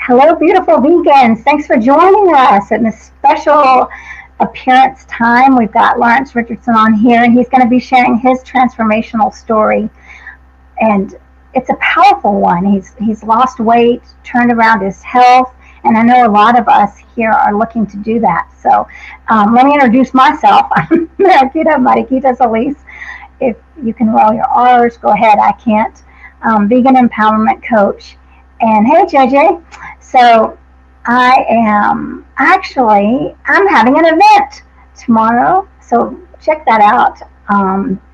Hello, beautiful vegans. Thanks for joining us in this special appearance time. We've got Lawrence Richardson on here, and he's going to be sharing his transformational story. And it's a powerful one. He's lost weight, turned around his health, and I know a lot of us here are looking to do that. So let me introduce myself. I'm Mariquita Solis. If you can roll your R's, go ahead. I can't. Vegan empowerment coach. And hey, JJ. So I'm having an event tomorrow. So check that out.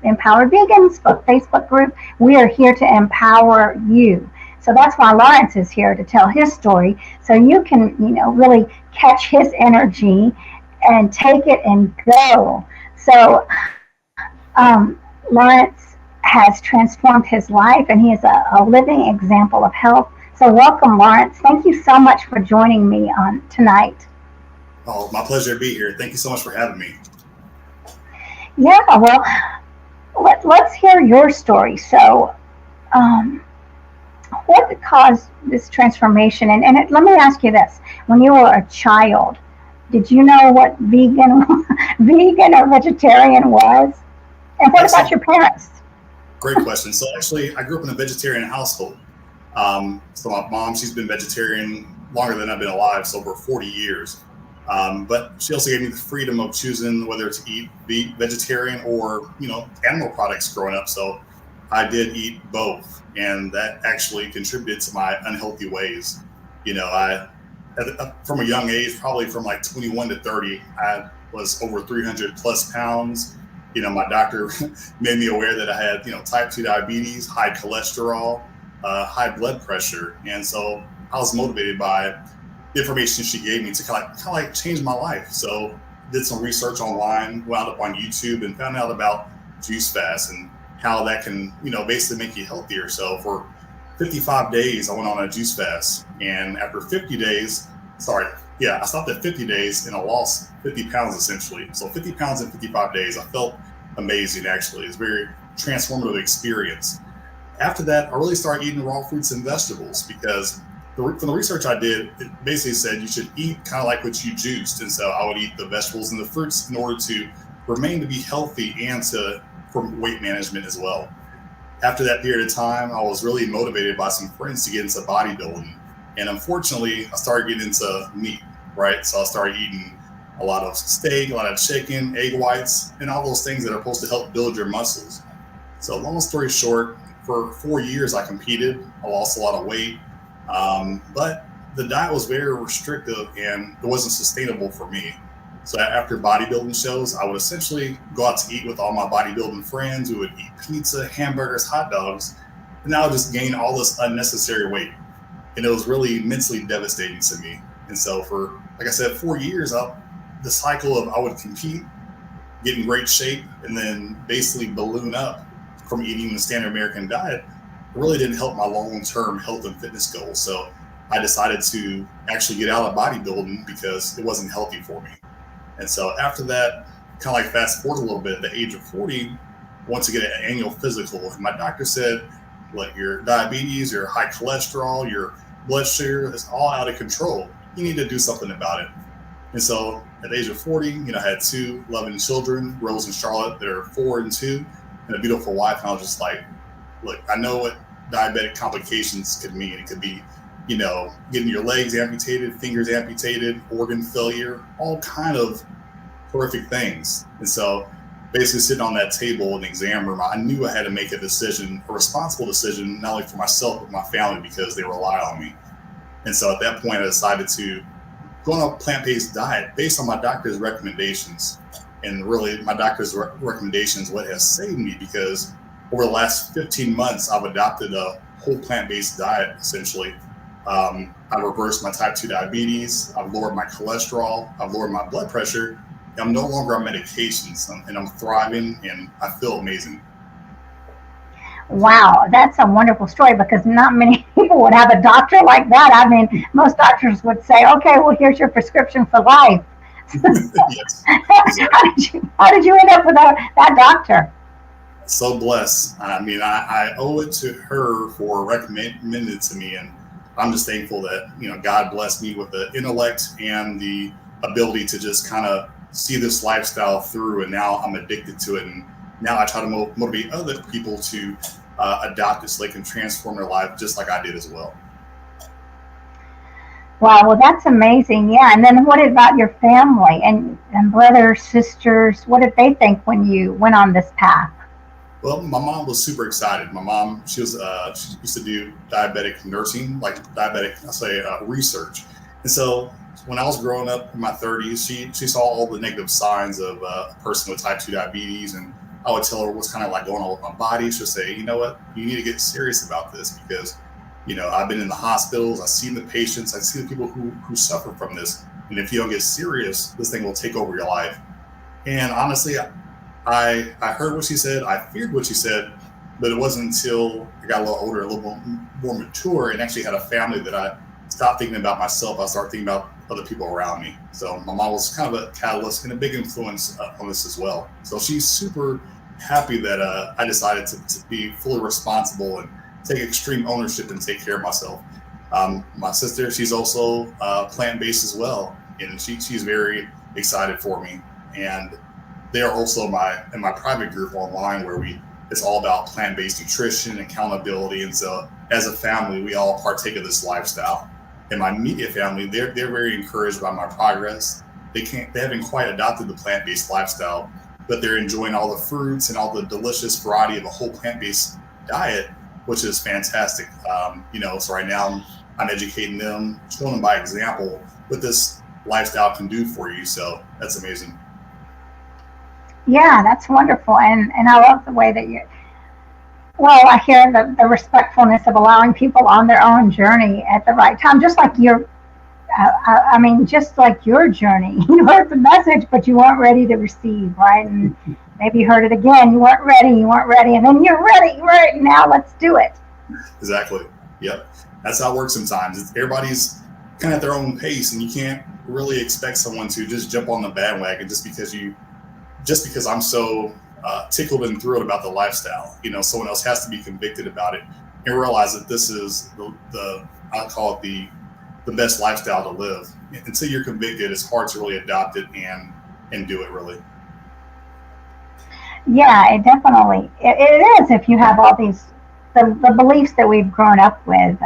Empowered Vegans Facebook group. We are here to empower you. So that's why Lawrence is here to tell his story. So you can, really catch his energy and take it and go. So Lawrence has transformed his life, and he is a living example of health. So welcome, Lawrence. Thank you so much for joining me on tonight. Oh, my pleasure to be here. Thank you so much for having me. Yeah, well, let's hear your story. So what caused this transformation? And let me ask you this. When you were a child, did you know what vegan or vegetarian was? And what about your parents? Great question. So actually, I grew up in a vegetarian household. So my mom, she's been vegetarian longer than I've been alive, so over 40 years. But she also gave me the freedom of choosing whether to eat vegetarian or, animal products growing up. So I did eat both, and that actually contributed to my unhealthy ways. From a young age, probably from like 21 to 30, I was over 300 plus pounds. My doctor made me aware that I had, type 2 diabetes, high cholesterol, high blood pressure. And so I was motivated by the information she gave me to kind of change my life. So did some research online, wound up on YouTube and found out about juice fast and how that can, basically make you healthier. So for 55 days, I went on a juice fast. And after 50 days, I stopped at 50 days and I lost 50 pounds essentially. So 50 pounds in 55 days, I felt amazing actually. It's a very transformative experience. After that, I really started eating raw fruits and vegetables because from the research I did, it basically said you should eat kind of like what you juiced. And so I would eat the vegetables and the fruits in order to remain to be healthy and for weight management as well. After that period of time, I was really motivated by some friends to get into bodybuilding. And unfortunately, I started getting into meat, right? So I started eating a lot of steak, a lot of chicken, egg whites, and all those things that are supposed to help build your muscles. So long story short, for 4 years I competed. I lost a lot of weight, but the diet was very restrictive and it wasn't sustainable for me. So after bodybuilding shows, I would essentially go out to eat with all my bodybuilding friends. We would eat pizza, hamburgers, hot dogs, and I would just gain all this unnecessary weight. And it was really mentally devastating to me. And so for, like I said, 4 years, the cycle of I would compete, get in great shape, and then basically balloon up from eating the standard American diet really didn't help my long-term health and fitness goals. So I decided to actually get out of bodybuilding because it wasn't healthy for me. And so after that, kind of like fast forward a little bit, at the age of 40, I went to get an annual physical. And my doctor said, look, your diabetes, your high cholesterol, your blood sugar is all out of control. You need to do something about it. And so at the age of 40, I had 2 loving children, Rose and Charlotte. They're 4 and 2, and a beautiful wife. And I was just like, look, I know what diabetic complications could mean. It could be, getting your legs amputated, fingers amputated, organ failure, all kind of horrific things. And so basically sitting on that table in the exam room, I knew I had to make a responsible decision, not only for myself, but my family, because they rely on me. And so at that point, I decided to go on a plant-based diet based on my doctor's recommendations. And really, my doctor's recommendations what has saved me, because over the last 15 months, I've adopted a whole plant-based diet, essentially. I reversed my type 2 diabetes. I've lowered my cholesterol. I've lowered my blood pressure. I'm no longer on medications, and I'm thriving, and I feel amazing. Wow, that's a wonderful story, because not many people would have a doctor like that. I mean, most doctors would say, okay, well, here's your prescription for life. Yes, exactly. How did you end up with that doctor? So blessed. I mean, I owe it to her for recommending it to me. And I'm just thankful that, God blessed me with the intellect and the ability to just kind of see this lifestyle through. And now I'm addicted to it. And now I try to motivate other people to adopt it so they can transform their life just like I did as well. Wow, well, that's amazing. Yeah. And then what about your family and brothers, sisters? What did they think when you went on this path? Well, my mom was super excited. My mom, she used to do diabetic nursing, like research. And so when I was growing up in my 30s, she saw all the negative signs of a person with type 2 diabetes. And I would tell her what's kind of like going on with my body. She'll say, you know what, you need to get serious about this because, I've been in the hospitals, I've seen the patients, I see the people who suffer from this. And if you don't get serious, this thing will take over your life. And honestly, I heard what she said, I feared what she said, but it wasn't until I got a little older, a little more mature, and actually had a family that I stopped thinking about myself. I started thinking about other people around me. So my mom was kind of a catalyst and a big influence on this as well. So she's super happy that I decided to be fully responsible and take extreme ownership and take care of myself. My sister, she's also plant-based as well, and she's very excited for me. And they are also in my private group online where it's all about plant-based nutrition, accountability, and so as a family, we all partake of this lifestyle. And my immediate family, they're very encouraged by my progress. They haven't quite adopted the plant-based lifestyle, but they're enjoying all the fruits and all the delicious variety of a whole plant-based diet, which is fantastic. So right now I'm educating them, showing them by example what this lifestyle can do for you. So that's amazing. Yeah, that's wonderful. And I love the way that I hear the respectfulness of allowing people on their own journey at the right time, just like just like your journey. You heard the message, but you weren't ready to receive, right? And maybe you heard it again, you weren't ready, and then you're ready, right? Now let's do it. Exactly. Yep. That's how it works sometimes. Everybody's kind of at their own pace, and you can't really expect someone to just jump on the bandwagon just because I'm so tickled and thrilled about the lifestyle. Someone else has to be convicted about it and realize that this is I call it the best lifestyle to live. Until you're convicted, it's hard to really adopt it and do it really. Yeah, it definitely it is if you have all these the beliefs that we've grown up with,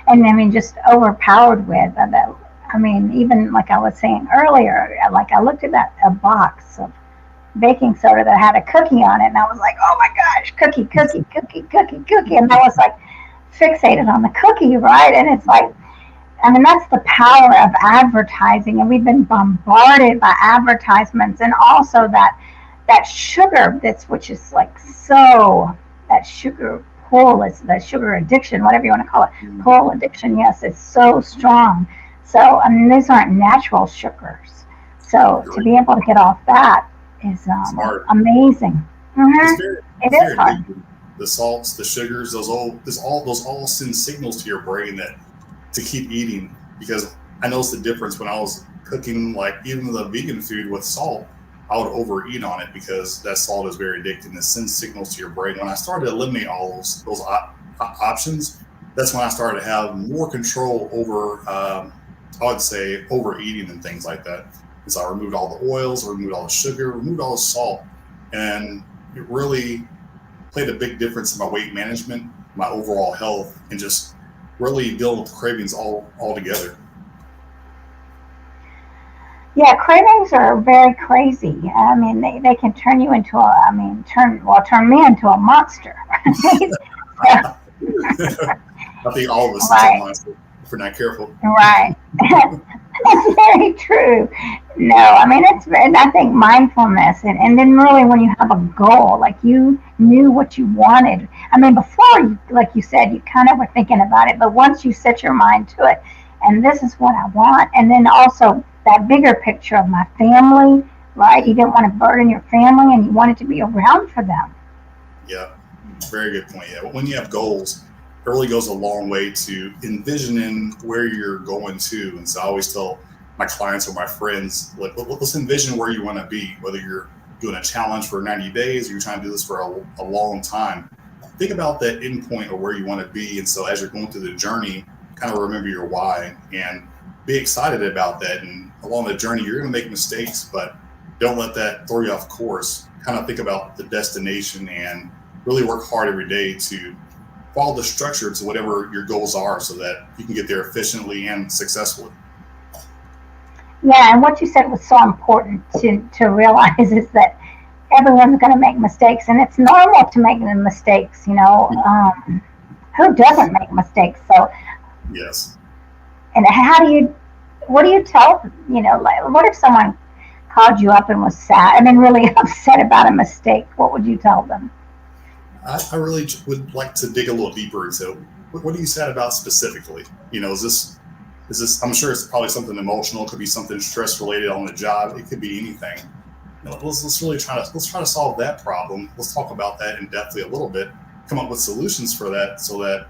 and just overpowered with. Even like I was saying earlier, like I looked at a box of baking soda that had a cookie on it, and I was like, oh my gosh, cookie, and I was like fixated on the cookie, right? And it's like, that's the power of advertising, and we've been bombarded by advertisements, and also that sugar, which is like so, that sugar pull is the sugar addiction, whatever you want to call it, pull addiction. Yes, it's so strong. So these aren't natural sugars. So to be able to get off that is amazing. Mm-hmm. It is hard. The salts, the sugars, those all send signals to your brain that to keep eating. Because I noticed the difference when I was cooking, like even the vegan food with salt, I would overeat on it because that salt is very addictive. It sends signals to your brain. When I started to eliminate all those options, that's when I started to have more control over, I would say, overeating and things like that. And so I removed all the oils, removed all the sugar, removed all the salt, and it really played a big difference in my weight management, my overall health, and just really dealing with cravings all together. Yeah, cravings are very crazy. They can turn you into turn me into a monster. I think all of us are monsters if we're not careful. Right. That's very true. No, I think mindfulness, and then really when you have a goal, like you knew what you wanted. Before, like you said, you kind of were thinking about it, but once you set your mind to it, and this is what I want, and then also that bigger picture of my family, right? You didn't want to burden your family, and you wanted to be around for them. Yeah, very good point. Yeah, when you have goals, it really goes a long way to envisioning where you're going to. And so I always tell my clients or my friends, like, let's envision where you want to be, whether you're doing a challenge for 90 days or you're trying to do this for a long time. think about that end point or where you want to be. And so as you're going through the journey, kind of remember your why and be excited about that. And along the journey, you're going to make mistakes, but don't let that throw you off course. Kind of think about the destination and really work hard every day to follow the structure to whatever your goals are so that you can get there efficiently and successfully. Yeah, and what you said was so important to realize is that everyone's going to make mistakes, and it's normal to make mistakes, you know. Who doesn't make mistakes? So, yes. And what do you tell, you know, like, what if someone called you up and was sad, I mean, really upset about a mistake? What would you tell them? I really would like to dig a little deeper into what are you sad about specifically? You know, is this, I'm sure it's probably something emotional. It could be something stress related on the job. It could be anything. You know, let's try to solve that problem. Let's talk about that in depthly a little bit, come up with solutions for that so that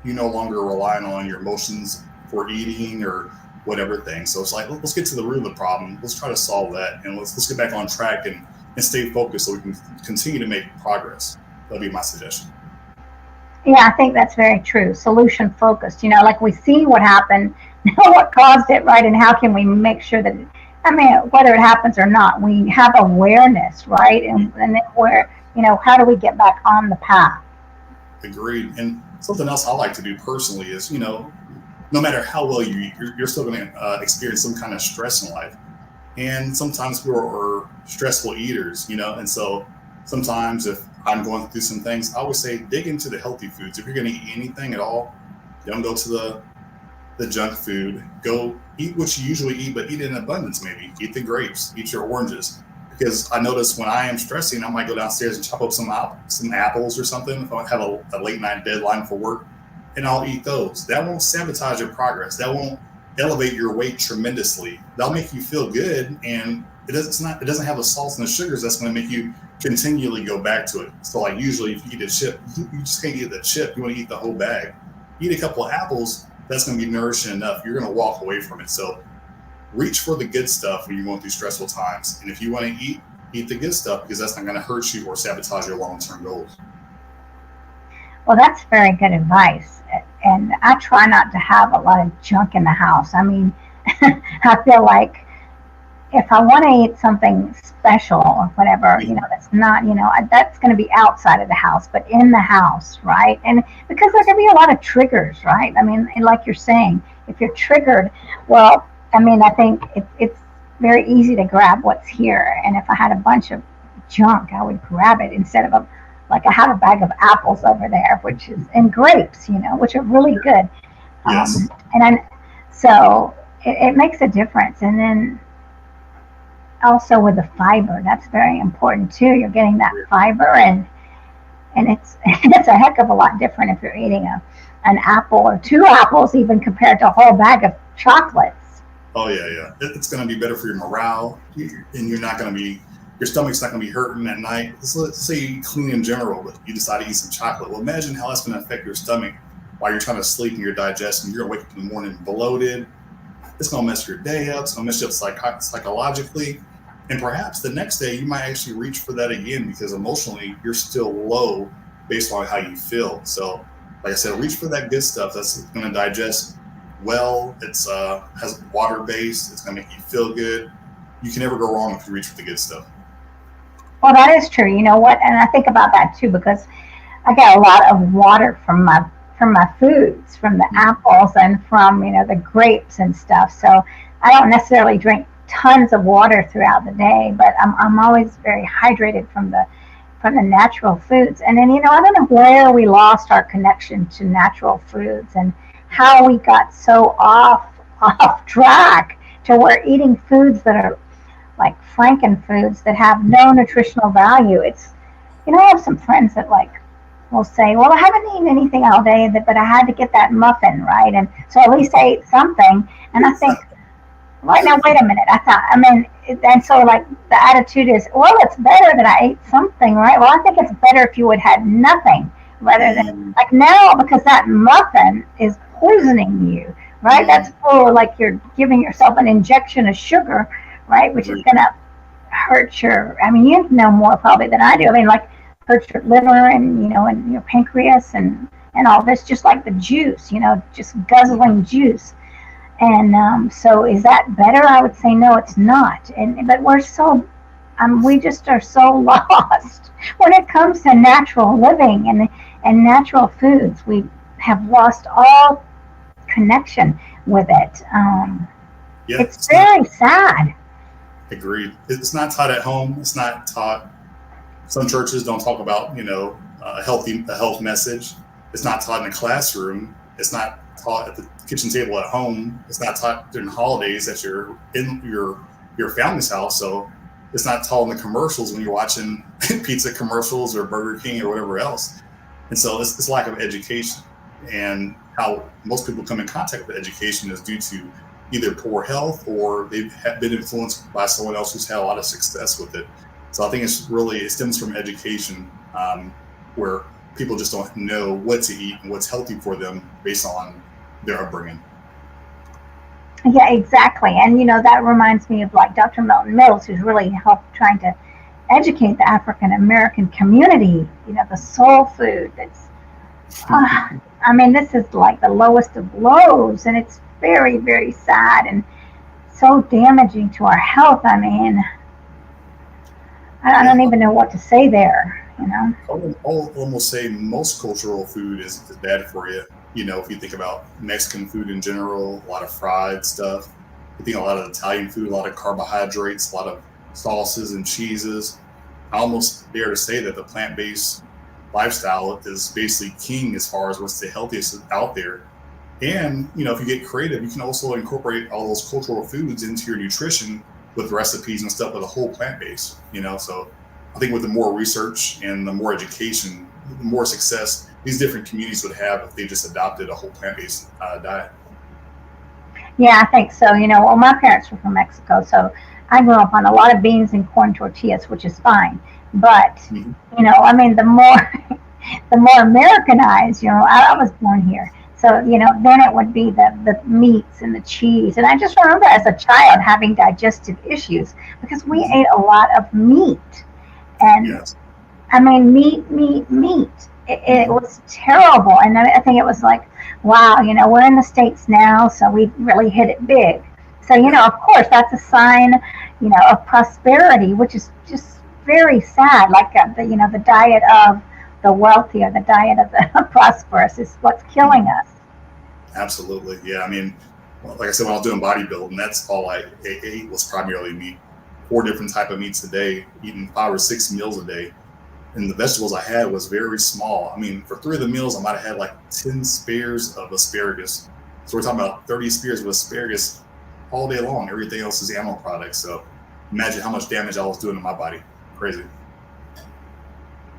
you no longer relying on your emotions for eating or whatever thing. So it's like, let's get to the root of the problem. Let's try to solve that, and let's get back on track and stay focused so we can continue to make progress. That'd be my suggestion. Yeah, I think that's very true. Solution focused, you know, like we see what happened, know what caused it, right? And how can we make sure that, I mean, whether it happens or not, we have awareness, right? And then where, you know, how do we get back on the path? Agreed. And something else I like to do personally is, you know, no matter how well you eat, you're still going to experience some kind of stress in life. And sometimes people are stressful eaters, you know, and so sometimes if I'm going through some things, I always say dig into the healthy foods. If you're going to eat anything at all, don't go to the junk food. Go eat what you usually eat, but eat it in abundance. Maybe eat the grapes, eat your oranges. Because I notice when I am stressing, I might go downstairs and chop up some apples or something if I have a late night deadline for work, and I'll eat those. That won't sabotage your progress. That won't elevate your weight tremendously. That'll make you feel good, and it doesn't have the salts and the sugars that's going to make you continually go back to it. So like usually if you eat a chip, you just can't eat the chip. You want to eat the whole bag. Eat a couple of apples, that's going to be nourishing enough. You're going to walk away from it. So reach for the good stuff when you're going through stressful times. And if you want to eat the good stuff, because that's not going to hurt you or sabotage your long-term goals. Well, that's very good advice. And I try not to have a lot of junk in the house. I mean, I feel like if I want to eat something special or whatever, you know, that's not, you know, that's going to be outside of the house, but in the house, right? And because there can be a lot of triggers, right? I mean, like you're saying, if you're triggered, well, I mean, I think it's very easy to grab what's here. And if I had a bunch of junk, I would grab it instead of like I have a bag of apples over there, and grapes, you know, which are really good. Yes. So it makes a difference. And then also with the fiber, that's very important too. You're getting that fiber, and it's a heck of a lot different if you're eating an apple or two apples even compared to a whole bag of chocolates. Oh yeah. It's going to be better for your morale, and you're not going to be, your stomach's not going to be hurting at night. Let's say you clean in general, but you decide to eat some chocolate. Well, imagine how that's going to affect your stomach while you're trying to sleep and your digestion. You're going to wake up in the morning bloated. It's going to mess your day up. It's going to mess you up psychologically. And perhaps the next day you might actually reach for that again because emotionally you're still low based on how you feel. So like I said, reach for that good stuff that's going to digest well. It's has water base. It's going to make you feel good. You can never go wrong if you reach for the good stuff. Well, that is true. You know what? And I think about that too because I get a lot of water from my foods, from the apples and from, you know, the grapes and stuff. So I don't necessarily drink tons of water throughout the day, but I'm always very hydrated from the natural foods. And then, you know, I don't know where we lost our connection to natural foods and how we got so off track to where eating foods that are like frankenfoods that have no nutritional value. It's, you know, I have some friends that like will say, well, I haven't eaten anything all day, but I had to get that muffin, right? And so at least I ate something. And I think, right now, wait a minute. And so like the attitude is, well, it's better that I ate something, right? Well, I think it's better if you would have had nothing rather than like now, because that muffin is poisoning you, right? That's full, like you're giving yourself an injection of sugar, right? Which is going to hurt you know more probably than I do. I mean, like hurt your liver and, and your pancreas and all this, just like the juice, just guzzling juice. And so is that better? I would say no, it's not. But we just are so lost when it comes to natural living and natural foods. We have lost all connection with it. It's very sad. Agreed. It's not taught at home. It's not taught. Some churches don't talk about, a health message. It's not taught in the classroom. It's not taught at the kitchen table at home. It's not taught during holidays that you're in your family's house. So it's not taught in the commercials when you're watching pizza commercials or Burger King or whatever else. And so this lack of education, and how most people come in contact with education is due to either poor health or they've been influenced by someone else who's had a lot of success with it. So I think it stems from education, where people just don't know what to eat and what's healthy for them based on their upbringing. Yeah, exactly. And, that reminds me of like Dr. Milton Mills, who's really helped trying to educate the African American community, the soul food. That's, this is like the lowest of lows, and it's very, very sad and so damaging to our health. I don't even know what to say there. I'll almost say most cultural food is bad for you. If you think about Mexican food in general, a lot of fried stuff. I think a lot of Italian food, a lot of carbohydrates, a lot of sauces and cheeses. I almost dare to say that the plant-based lifestyle is basically king as far as what's the healthiest out there. And, if you get creative, you can also incorporate all those cultural foods into your nutrition with recipes and stuff with a whole plant-based, So I think with the more research and the more education, the more success these different communities would have if they just adopted a whole plant-based diet. Yeah, I think so. Well, my parents were from Mexico, so I grew up on a lot of beans and corn tortillas, which is fine. But, the more Americanized, I was born here. So, then it would be the meats and the cheese. And I just remember as a child having digestive issues because we ate a lot of meat. And yes. Meat. It was terrible. And I think it was like, wow, we're in the States now, so we really hit it big. So, of course, that's a sign, of prosperity, which is just very sad. Like, the diet of the wealthy or the diet of the prosperous is what's killing us. Absolutely. Yeah. Like I said, when I was doing bodybuilding, that's all I ate was primarily meat. 4 different type of meats a day, eating 5 or 6 meals a day. And the vegetables I had was very small. For 3 of the meals, I might have had like 10 spears of asparagus. So we're talking about 30 spears of asparagus all day long. Everything else is animal products. So imagine how much damage I was doing to my body. Crazy.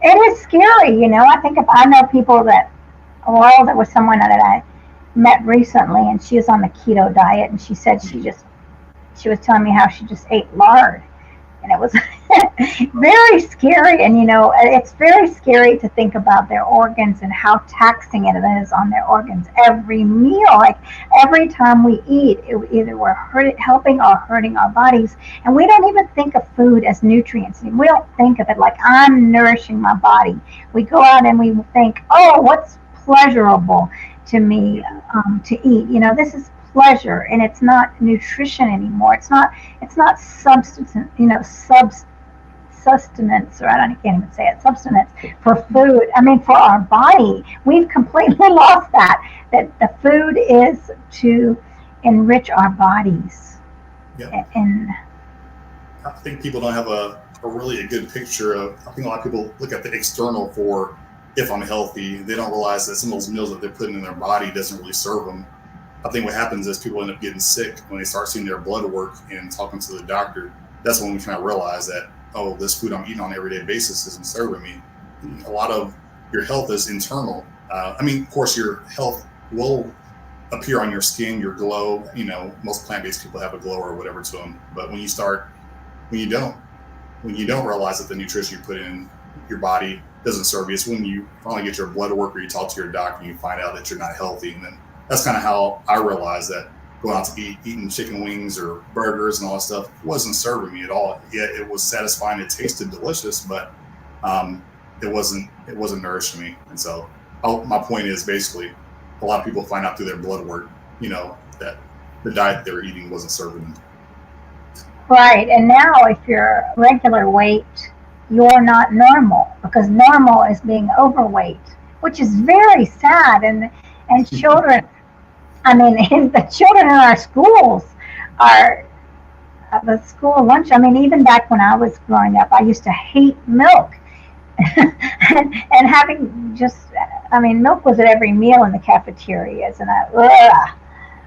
It is scary, I know people there was someone that I met recently, and she was on the keto diet, and she said she was telling me how she just ate lard, and it was very scary. And it's very scary to think about their organs and how taxing it is on their organs every meal. Like every time we eat, either we're helping or hurting our bodies, and we don't even think of food as nutrients. We don't think of it like I'm nourishing my body. We go out and we think, oh, what's pleasurable to me to eat. This is pleasure, and it's not nutrition anymore. It's not substance, sustenance, or I can't even say it, substance for food. For our body, we've completely lost that the food is to enrich our bodies. Yeah. And I think people don't have a really good picture of, I think a lot of people look at the external for if I'm healthy. They don't realize that some of those meals that they're putting in their body doesn't really serve them. I think what happens is people end up getting sick when they start seeing their blood work and talking to the doctor. That's when we kind of realize that, oh, this food I'm eating on an everyday basis isn't serving me. A lot of your health is internal. Of course, your health will appear on your skin, your glow. Most plant-based people have a glow or whatever to them. But when you don't realize that the nutrition you put in your body doesn't serve you, it's when you finally get your blood work or you talk to your doctor and you find out that you're not healthy. And then that's kind of how I realized that going out to eating chicken wings or burgers and all that stuff wasn't serving me at all. Yet it was satisfying. It tasted delicious, but it wasn't nourishing me. And so my point is basically a lot of people find out through their blood work, that the diet they were eating wasn't serving them. Right. And now if you're regular weight, you're not normal, because normal is being overweight, which is very sad. And children, I mean, the children in our schools are the school lunch. I mean, even back when I was growing up, I used to hate milk. and having milk was at every meal in the cafeterias, and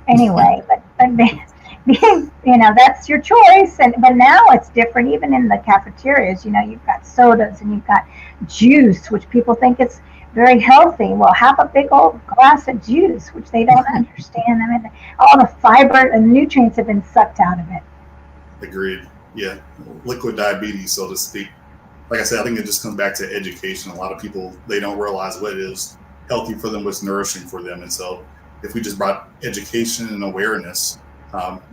anyway, but being, that's your choice. But now it's different. Even in the cafeterias, you've got sodas and you've got juice, which people think is very healthy. Well, have a big old glass of juice, which they don't understand. I mean, all the fiber and nutrients have been sucked out of it. Agreed. Yeah, liquid diabetes, so to speak. Like I said, I think it just comes back to education. A lot of people, they don't realize what is healthy for them, what's nourishing for them. And so if we just brought education and awareness,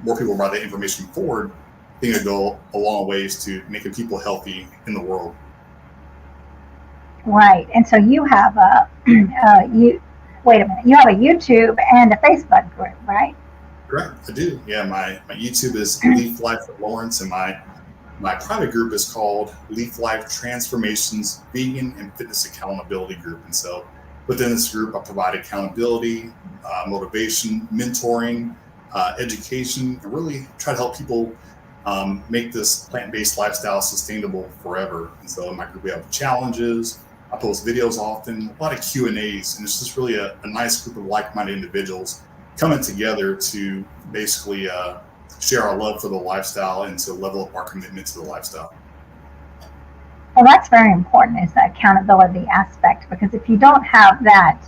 more people brought that information forward, I think it'd go a long ways to making people healthy in the world. Right. And so you have you have a YouTube and a Facebook group, right? Correct. I do. Yeah, my YouTube is Leaf Life with Lawrence, and my private group is called Leaf Life Transformations Vegan and Fitness Accountability Group. And so within this group, I provide accountability, motivation, mentoring, education, and really try to help people make this plant-based lifestyle sustainable forever. And so in my group, we have challenges. I post videos often, a lot of Q&As, and it's just really a nice group of like-minded individuals coming together to basically share our love for the lifestyle and to level up our commitment to the lifestyle. Well, that's very important, is the accountability aspect, because if you don't have that,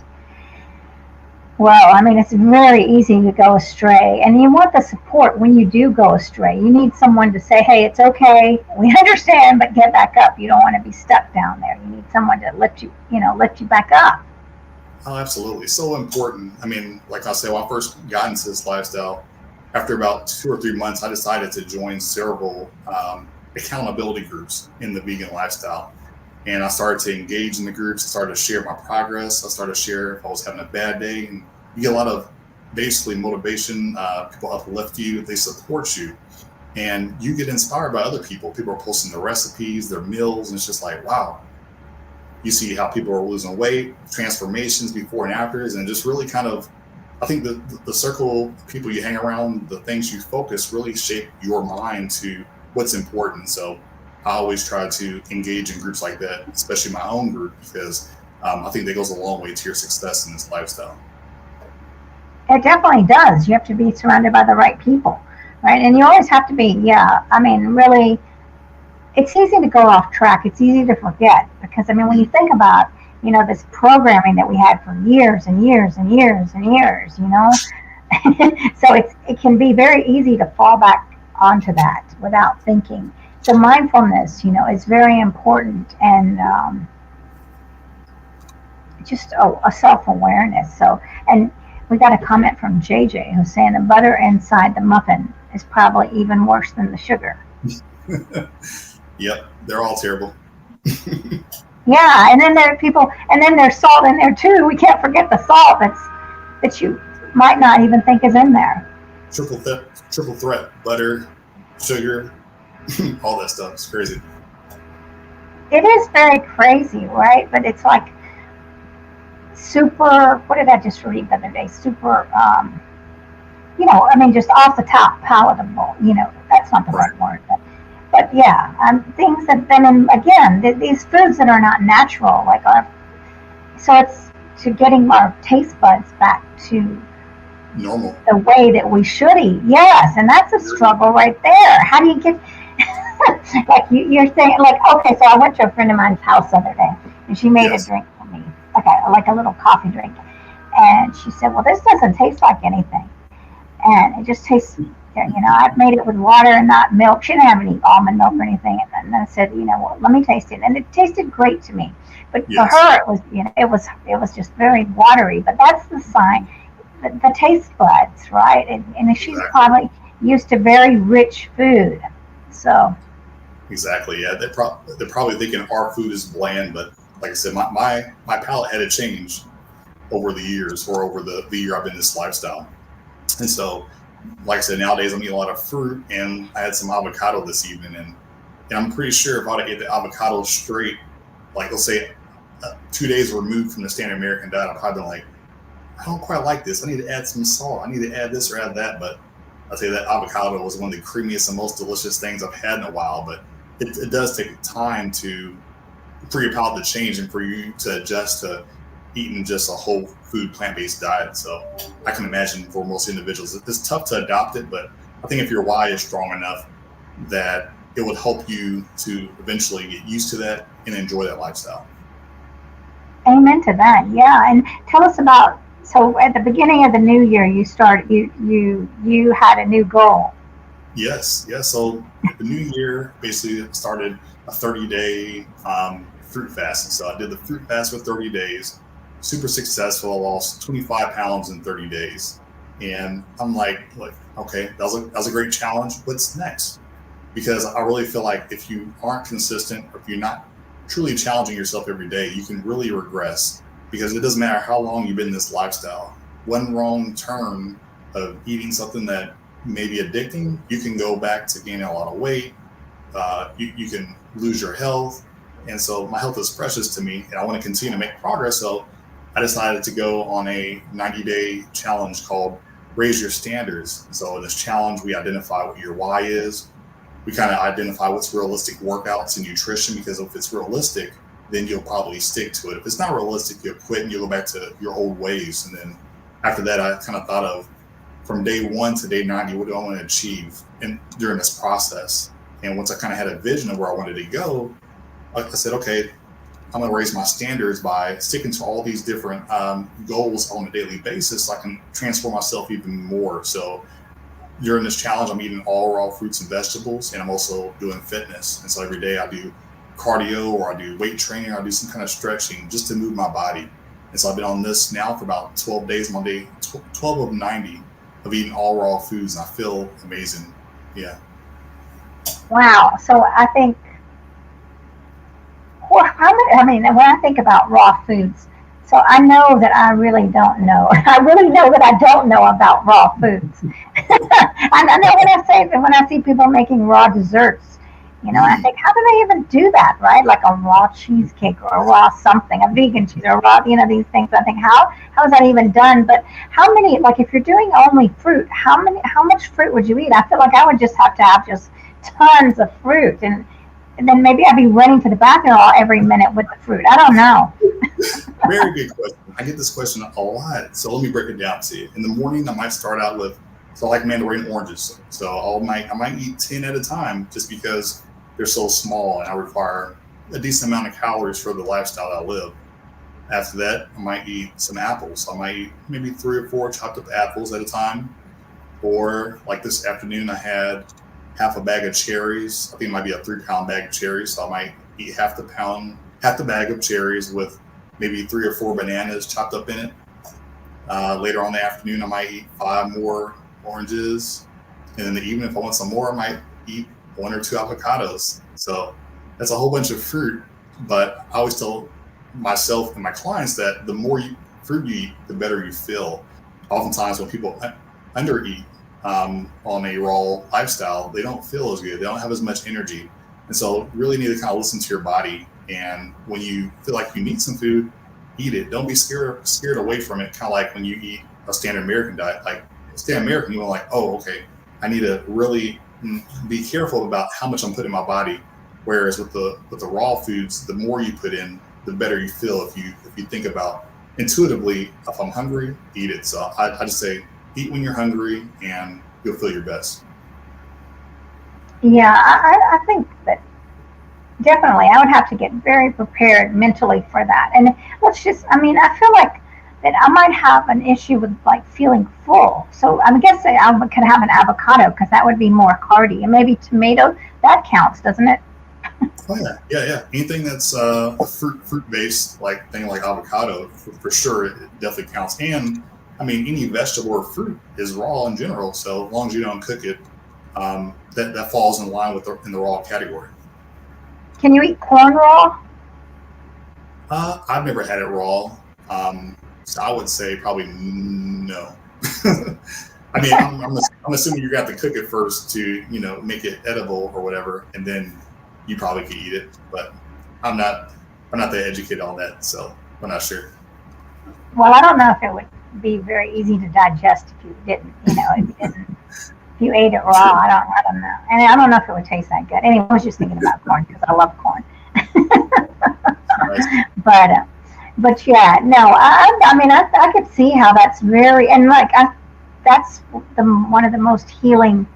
well, I mean, it's very easy to go astray, and you want the support when you do go astray. You need someone to say, hey, it's okay, we understand, but get back up. You don't want to be stuck down there. You need someone to lift you back up. Oh, absolutely. So important. I mean, like I said, when I first got into this lifestyle, after about 2 or 3 months, I decided to join several accountability groups in the vegan lifestyle. And I started to engage in the groups, I started to share my progress. I started to share if I was having a bad day. And you get a lot of basically motivation. People uplift you, they support you. And you get inspired by other people. People are posting their recipes, their meals, and it's just like, wow. You see how people are losing weight, transformations before and afters, and just really kind of, I think the circle of people you hang around, the things you focus really shape your mind to what's important. So I always try to engage in groups like that, especially my own group, because I think that goes a long way to your success in this lifestyle. It definitely does. You have to be surrounded by the right people, right? And you always have to be, really, it's easy to go off track. It's easy to forget, because, when you think about, this programming that we had for years and years and years and years, so it can be very easy to fall back onto that without thinking. So mindfulness, is very important, and just a self-awareness. So, and we got a comment from JJ who's saying the butter inside the muffin is probably even worse than the sugar. Yep, they're all terrible. Yeah, and then there are people, and then there's salt in there too. We can't forget the salt that you might not even think is in there. Triple threat, butter, sugar, all that stuff. It's crazy. It is very crazy, right? But it's like super, what did I just read the other day? Super, just off the top palatable. That's not the right word, but yeah, things that then, again, these foods that are not natural, so it's to getting our taste buds back to normal, the way that we should eat. Yes, and that's a struggle right there. How do you get, you're saying, okay, so I went to a friend of mine's house the other day, and she made a drink for me, like a little coffee drink, and she said, well, this doesn't taste like anything, and it just tastes, I've made it with water and not milk. She didn't have any almond milk or anything. And then I said, let me taste it. And it tasted great to me. But for her, it was just very watery. But that's the sign, the taste buds, right? And she's probably used to very rich food. So. Exactly. Yeah. They're probably thinking our food is bland, but like I said, my palate had to change over the years, or over the year I've been in this lifestyle. And so, like I said, nowadays I'm eating a lot of fruit, and I had some avocado this evening, and I'm pretty sure if I'd ate the avocado straight, like let's say 2 days removed from the standard American diet, I'd probably been like, I don't quite like this. I need to add some salt. I need to add this or add that. But I'd say that avocado was one of the creamiest and most delicious things I've had in a while. But it does take time for your palate to change and for you to adjust to eating just a whole food plant-based diet. So I can imagine for most individuals it's tough to adopt it, but I think if your why is strong enough, that it would help you to eventually get used to that and enjoy that lifestyle. Amen to that. Yeah. And tell us about, so at the beginning of the new year, you had a new goal. Yes. So the new year basically started a 30-day fruit fast. And so I did the fruit fast for 30 days, super successful. I lost 25 pounds in 30 days. And I'm like, okay, that was a great challenge. What's next? Because I really feel like if you aren't consistent, or if you're not truly challenging yourself every day, you can really regress, because it doesn't matter how long you've been in this lifestyle. One wrong turn of eating something that may be addicting, you can go back to gaining a lot of weight. You can lose your health. And so my health is precious to me, and I want to continue to make progress. So I decided to go on a 90-day challenge called Raise Your Standards. So in this challenge, we identify what your why is. We kind of identify what's realistic workouts and nutrition, because if it's realistic, then you'll probably stick to it. If it's not realistic, you'll quit and you'll go back to your old ways. And then after that, I kind of thought of, from day 1 to day 90, what do I want to achieve during this process? And once I kind of had a vision of where I wanted to go, I said, okay, I'm going to raise my standards by sticking to all these different goals on a daily basis, so I can transform myself even more. So during this challenge, I'm eating all raw fruits and vegetables, and I'm also doing fitness. And so every day I do cardio, or I do weight training, or I do some kind of stretching just to move my body. And so I've been on this now for about 12 days. I'm on day 12 of 90 of eating all raw foods, and I feel amazing. Yeah. Wow. So I think, well, when I think about raw foods, so I know that I really don't know. I really know that I don't know about raw foods. I know when I see people making raw desserts, I think, how do they even do that, right? Like a raw cheesecake, or a raw something, a vegan cheese, or raw, these things. I think, how is that even done? But how many, like if you're doing only fruit, how much fruit would you eat? I feel like I would just have to have just tons of fruit, and then maybe I'd be running to the bathroom every minute with the fruit. I don't know. Very good question. I get this question a lot. So let me break it down to you. In the morning, I might start out with, I like mandarin oranges. So I might eat 10 at a time, just because they're so small and I require a decent amount of calories for the lifestyle I live. After that, I might eat some apples. I might eat maybe 3 or 4 chopped up apples at a time. Or like this afternoon, I had half a bag of cherries. I think it might be a 3-pound bag of cherries. So I might eat half the bag of cherries with maybe 3 or 4 bananas chopped up in it. Later on in the afternoon, I might eat 5 more oranges. And in the evening, if I want some more, I might eat 1 or 2 avocados. So that's a whole bunch of fruit. But I always tell myself and my clients that the more fruit you eat, the better you feel. Oftentimes when people undereat on a raw lifestyle, they don't feel as good. They don't have as much energy. And so really need to kind of listen to your body. And when you feel like you need some food, eat it. Don't be scared away from it. Kind of like when you eat a standard American diet. Like standard American, you want like, oh, okay, I need to really be careful about how much I'm putting in my body. Whereas with the raw foods, the more you put in, the better you feel. If you think about intuitively, if I'm hungry, eat it. So I just say, eat when you're hungry, and you'll feel your best. Yeah, I think that definitely I would have to get very prepared mentally for that. And I feel like that I might have an issue with like feeling full. So I guess I could have an avocado, because that would be more carby, and maybe tomato, that counts, doesn't it? Oh yeah. Anything that's fruit based, like thing like avocado, for sure, it definitely counts. And I mean, any vegetable or fruit is raw in general. So as long as you don't cook it, that falls in line in the raw category. Can you eat corn raw? I've never had it raw. So I would say probably no. I mean, I'm assuming you got to cook it first to, make it edible or whatever, and then you probably could eat it. But I'm not that educated on that, so I'm not sure. Well, I don't know if it would be very easy to digest if you didn't, if you ate it raw. I don't know, and I don't know if it would taste that good. Anyway, I was just thinking about corn because I love corn. But yeah, no, I mean, I could see how that's very, and like, that's one of the most healing.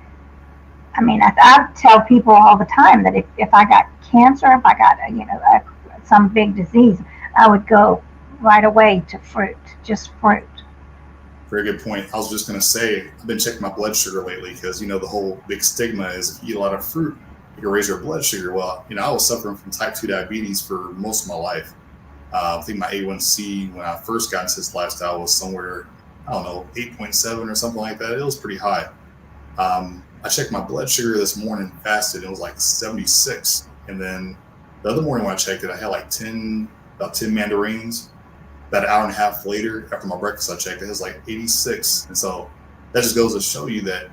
I mean, I tell people all the time that if I got cancer, if I got, some big disease, I would go right away to fruit, just fruit. Very good point. I was just going to say, I've been checking my blood sugar lately because, the whole big stigma is if you eat a lot of fruit, you can raise your blood sugar. Well, I was suffering from type 2 diabetes for most of my life. I think my A1C when I first got into this lifestyle was somewhere, 8.7 or something like that. It was pretty high. I checked my blood sugar this morning, fasted, and it was like 76. And then the other morning when I checked it, I had like about 10 mandarins. About an hour and a half later, after my breakfast, I checked it, it was like 86. And so that just goes to show you that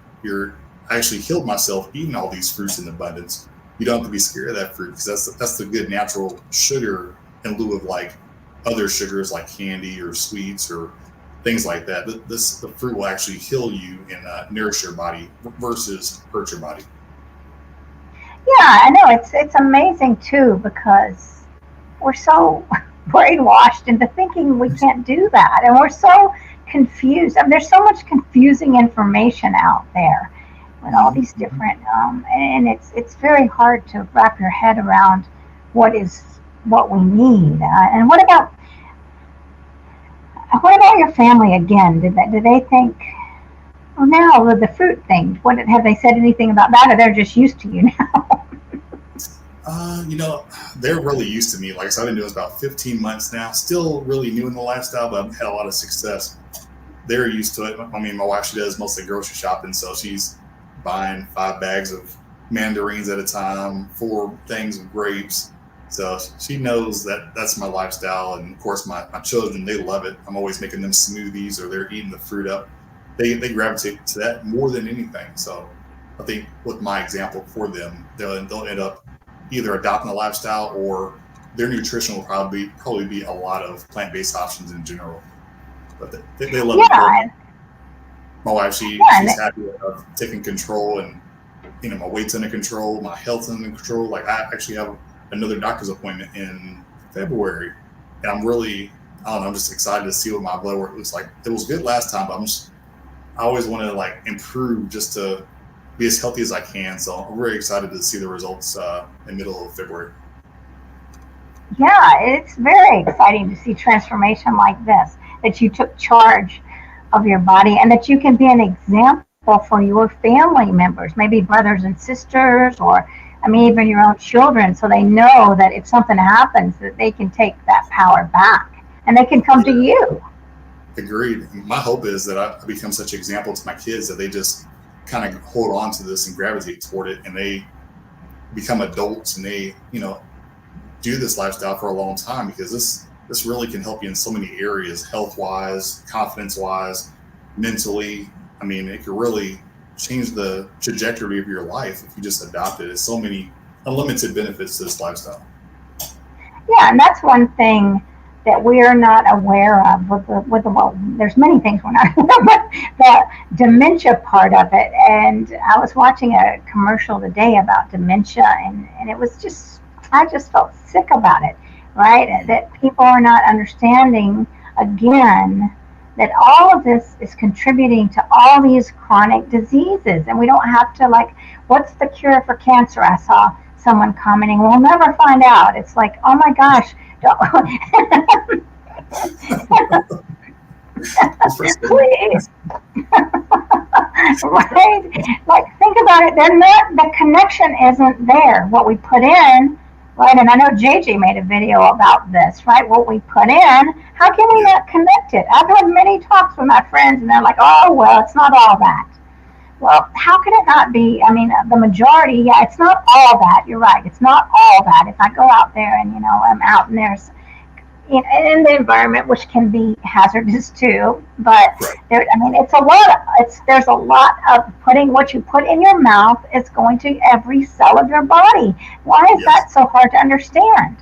I actually healed myself eating all these fruits in abundance. You don't have to be scared of that fruit because that's the good natural sugar in lieu of like other sugars like candy or sweets or things like that. The fruit will actually heal you and nourish your body versus hurt your body. Yeah, I know. It's amazing too because we're so brainwashed into thinking we can't do that, and we're so confused. I mean, there's so much confusing information out there with all these different, and it's very hard to wrap your head around what we need. And what about your family again? Did they think? Oh, now with the fruit thing, have they said anything about that, or they're just used to you now? They're really used to me. Like I said, I've been doing this about 15 months now. Still really new in the lifestyle, but I've had a lot of success. They're used to it. I mean, my wife, she does mostly grocery shopping, so she's buying 5 bags of mandarins at a time, 4 things of grapes. So she knows that that's my lifestyle. And of course, my children, they love it. I'm always making them smoothies or they're eating the fruit up. They gravitate to that more than anything. So I think with my example for them, they'll end up either adopting a lifestyle or their nutrition will probably be a lot of plant-based options in general. But they love it. My wife, she's happy with taking control and, my weight's under control, my health's under control. Like I actually have another doctor's appointment in February. And I'm just excited to see what my blood work looks like. It was good last time, but I always want to like improve just to be as healthy as I can. So I'm very excited to see the results in the middle of February. Yeah, it's very exciting to see transformation like this, that you took charge of your body and that you can be an example for your family members, maybe brothers and sisters, or even your own children, so they know that if something happens that they can take that power back and they can come to you. Agreed. My hope is that I become such an example to my kids that they just kind of hold on to this and gravitate toward it, and they become adults and they, do this lifestyle for a long time, because this really can help you in so many areas, health-wise, confidence-wise, mentally. I mean, it can really change the trajectory of your life if you just adopt it. There's so many unlimited benefits to this lifestyle. Yeah, and that's one thing that we are not aware of well, there's many things we're not aware of, but the dementia part of it. And I was watching a commercial today about dementia, and it was I just felt sick about it, right? That people are not understanding, again, that all of this is contributing to all these chronic diseases. And we don't have to, what's the cure for cancer? I saw someone commenting, we'll never find out. It's like, oh my gosh. Please. Right? Think about it. The connection isn't there. What we put in, right? And I know JJ made a video about this, right? What we put in, how can we not connect it? I've had many talks with my friends and they're like, oh, well, it's not all that. Well, how can it not be? The majority, it's not all that. You're right. It's not all that. If I go out there and, I'm out and there's in the environment, which can be hazardous too. But Right. it's a lot. There's a lot of putting what you put in your mouth is going to every cell of your body. Why is Yes. that so hard to understand?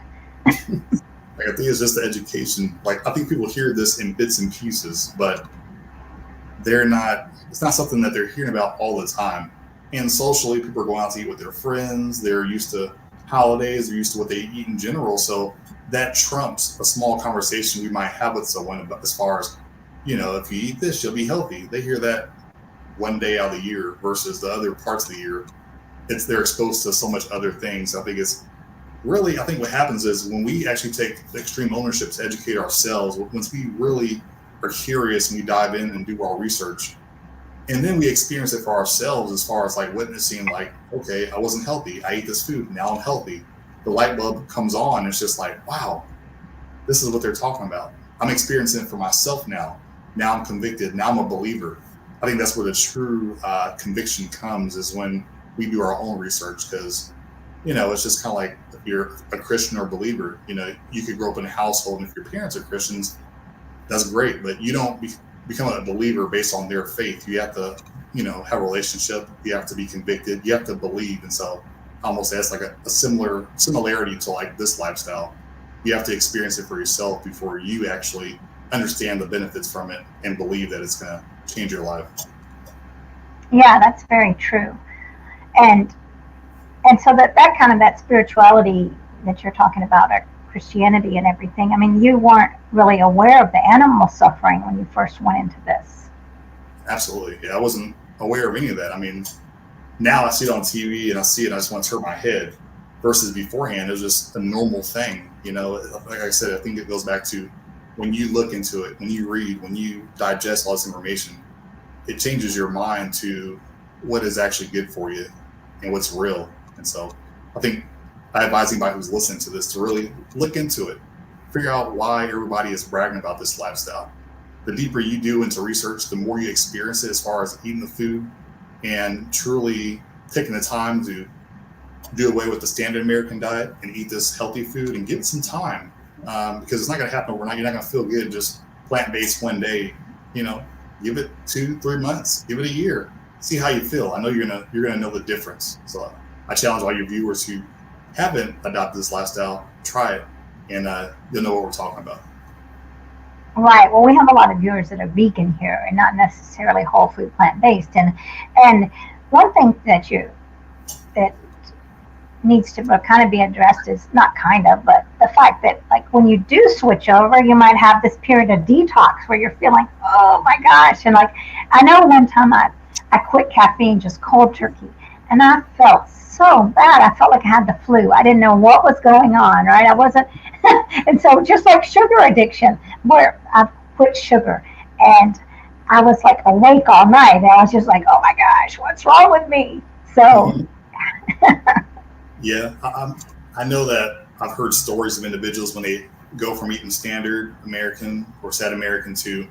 Like, I think it's just the education. Like, I think people hear this in bits and pieces, but it's not something that they're hearing about all the time. And socially, people are going out to eat with their friends. They're used to holidays. They're used to what they eat in general. So that trumps a small conversation we might have with someone about, as far as, if you eat this, you'll be healthy. They hear that one day out of the year versus the other parts of the year. They're exposed to so much other things. I think what happens is when we actually take extreme ownership to educate ourselves, once we really are curious and we dive in and do our research, and then we experience it for ourselves, as far as like witnessing, like, okay, I wasn't healthy. I ate this food. Now I'm healthy. The light bulb comes on. It's just like, wow, this is what they're talking about. I'm experiencing it for myself now. Now I'm convicted. Now I'm a believer. I think that's where the true conviction comes, is when we do our own research. Because, it's just kind of like, if you're a Christian or a believer, you could grow up in a household, and if your parents are Christians, that's great. But you don't become a believer based on their faith. You have to, have a relationship. You have to be convicted. You have to believe. And so almost as like a similarity to like this lifestyle, you have to experience it for yourself before you actually understand the benefits from it and believe that it's going to change your life. Yeah, that's very true. And so that spirituality that you're talking about, or Christianity and everything, you weren't really aware of the animal suffering when you first went into this. Absolutely. Yeah, I wasn't aware of any of that. Now I see it on TV and I see it, I just want to turn my head, versus beforehand, it was just a normal thing. Like I said, I think it goes back to when you look into it, when you read, when you digest all this information, it changes your mind to what is actually good for you and what's real. And so I think I advise anybody who's listening to this to really look into it, figure out why everybody is bragging about this lifestyle. The deeper you do into research, the more you experience it, as far as eating the food and truly taking the time to do away with the standard American diet and eat this healthy food, and give it some time, because it's not going to happen overnight. You're not going to feel good just plant-based one day. Give it 2-3 months, give it a year, see how you feel. I know you're gonna know the difference. So I challenge all your viewers who haven't adopted this lifestyle, try it, and you'll know what we're talking about. Right. Well, we have a lot of viewers that are vegan here and not necessarily whole food plant-based. And one thing that needs to kind of be addressed is not kind of, but the fact that, like, when you do switch over, you might have this period of detox where you're feeling, oh my gosh. And like, I know one time I quit caffeine just cold turkey, and I felt so bad. I felt like I had the flu. I didn't know what was going on, right? I wasn't. And so just like sugar addiction, where I quit sugar, and I was like awake all night, and I was just like, oh my gosh, what's wrong with me? So Yeah, I know that I've heard stories of individuals when they go from eating standard American or sad American to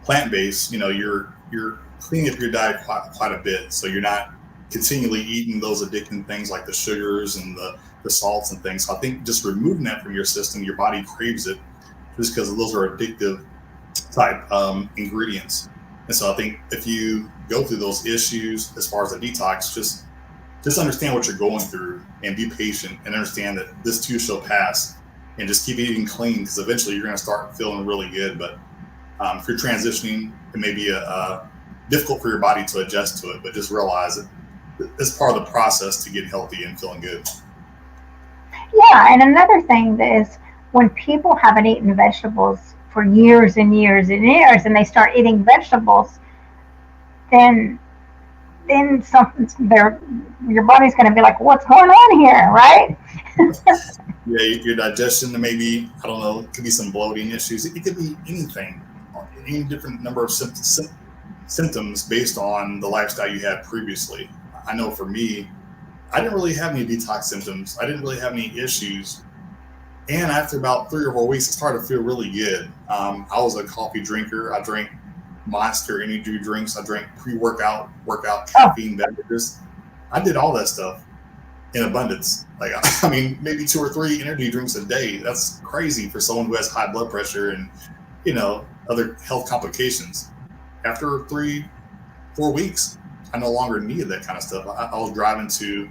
plant-based. You're cleaning up your diet quite a bit, so you're not continually eating those addicting things like the sugars and the salts and things. So I think just removing that from your system, your body craves it just because those are addictive type ingredients. And so I think if you go through those issues as far as the detox, just understand what you're going through and be patient and understand that this too shall pass, and just keep eating clean, because eventually you're going to start feeling really good. But if you're transitioning, it may be difficult for your body to adjust to it, but just realize it. It's part of the process to get healthy and feeling good. yeah, and another thing is, when people haven't eaten vegetables for years and years and years, and they start eating vegetables, then your body's going to be like, what's going on here, right? Yeah, your digestion, maybe, I don't know, it could be some bloating issues. It could be anything, any different number of symptoms based on the lifestyle you had previously. I know for me, I didn't really have any detox symptoms. I didn't really have any issues. And after about 3 or 4 weeks, it started to feel really good. I was a coffee drinker. I drank Monster energy drinks. I drank pre-workout, caffeine beverages. I did all that stuff. in abundance. Like, I mean, maybe 2 or 3 energy drinks a day. That's crazy for someone who has high blood pressure and, other health complications. After 3-4 weeks, I no longer needed that kind of stuff. I was driving to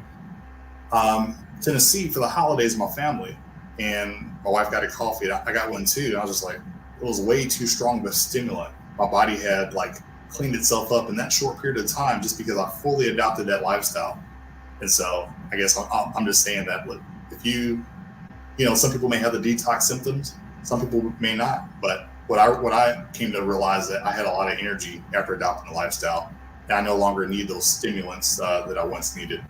Tennessee for the holidays with my family, and my wife got a coffee. I got one too. And I was just like, it was way too strong of a stimulant. My body had like cleaned itself up in that short period of time just because I fully adopted that lifestyle. And so I guess I'm just saying that if some people may have the detox symptoms, some people may not. But what I came to realize that I had a lot of energy after adopting the lifestyle, and I no longer need those stimulants that I once needed.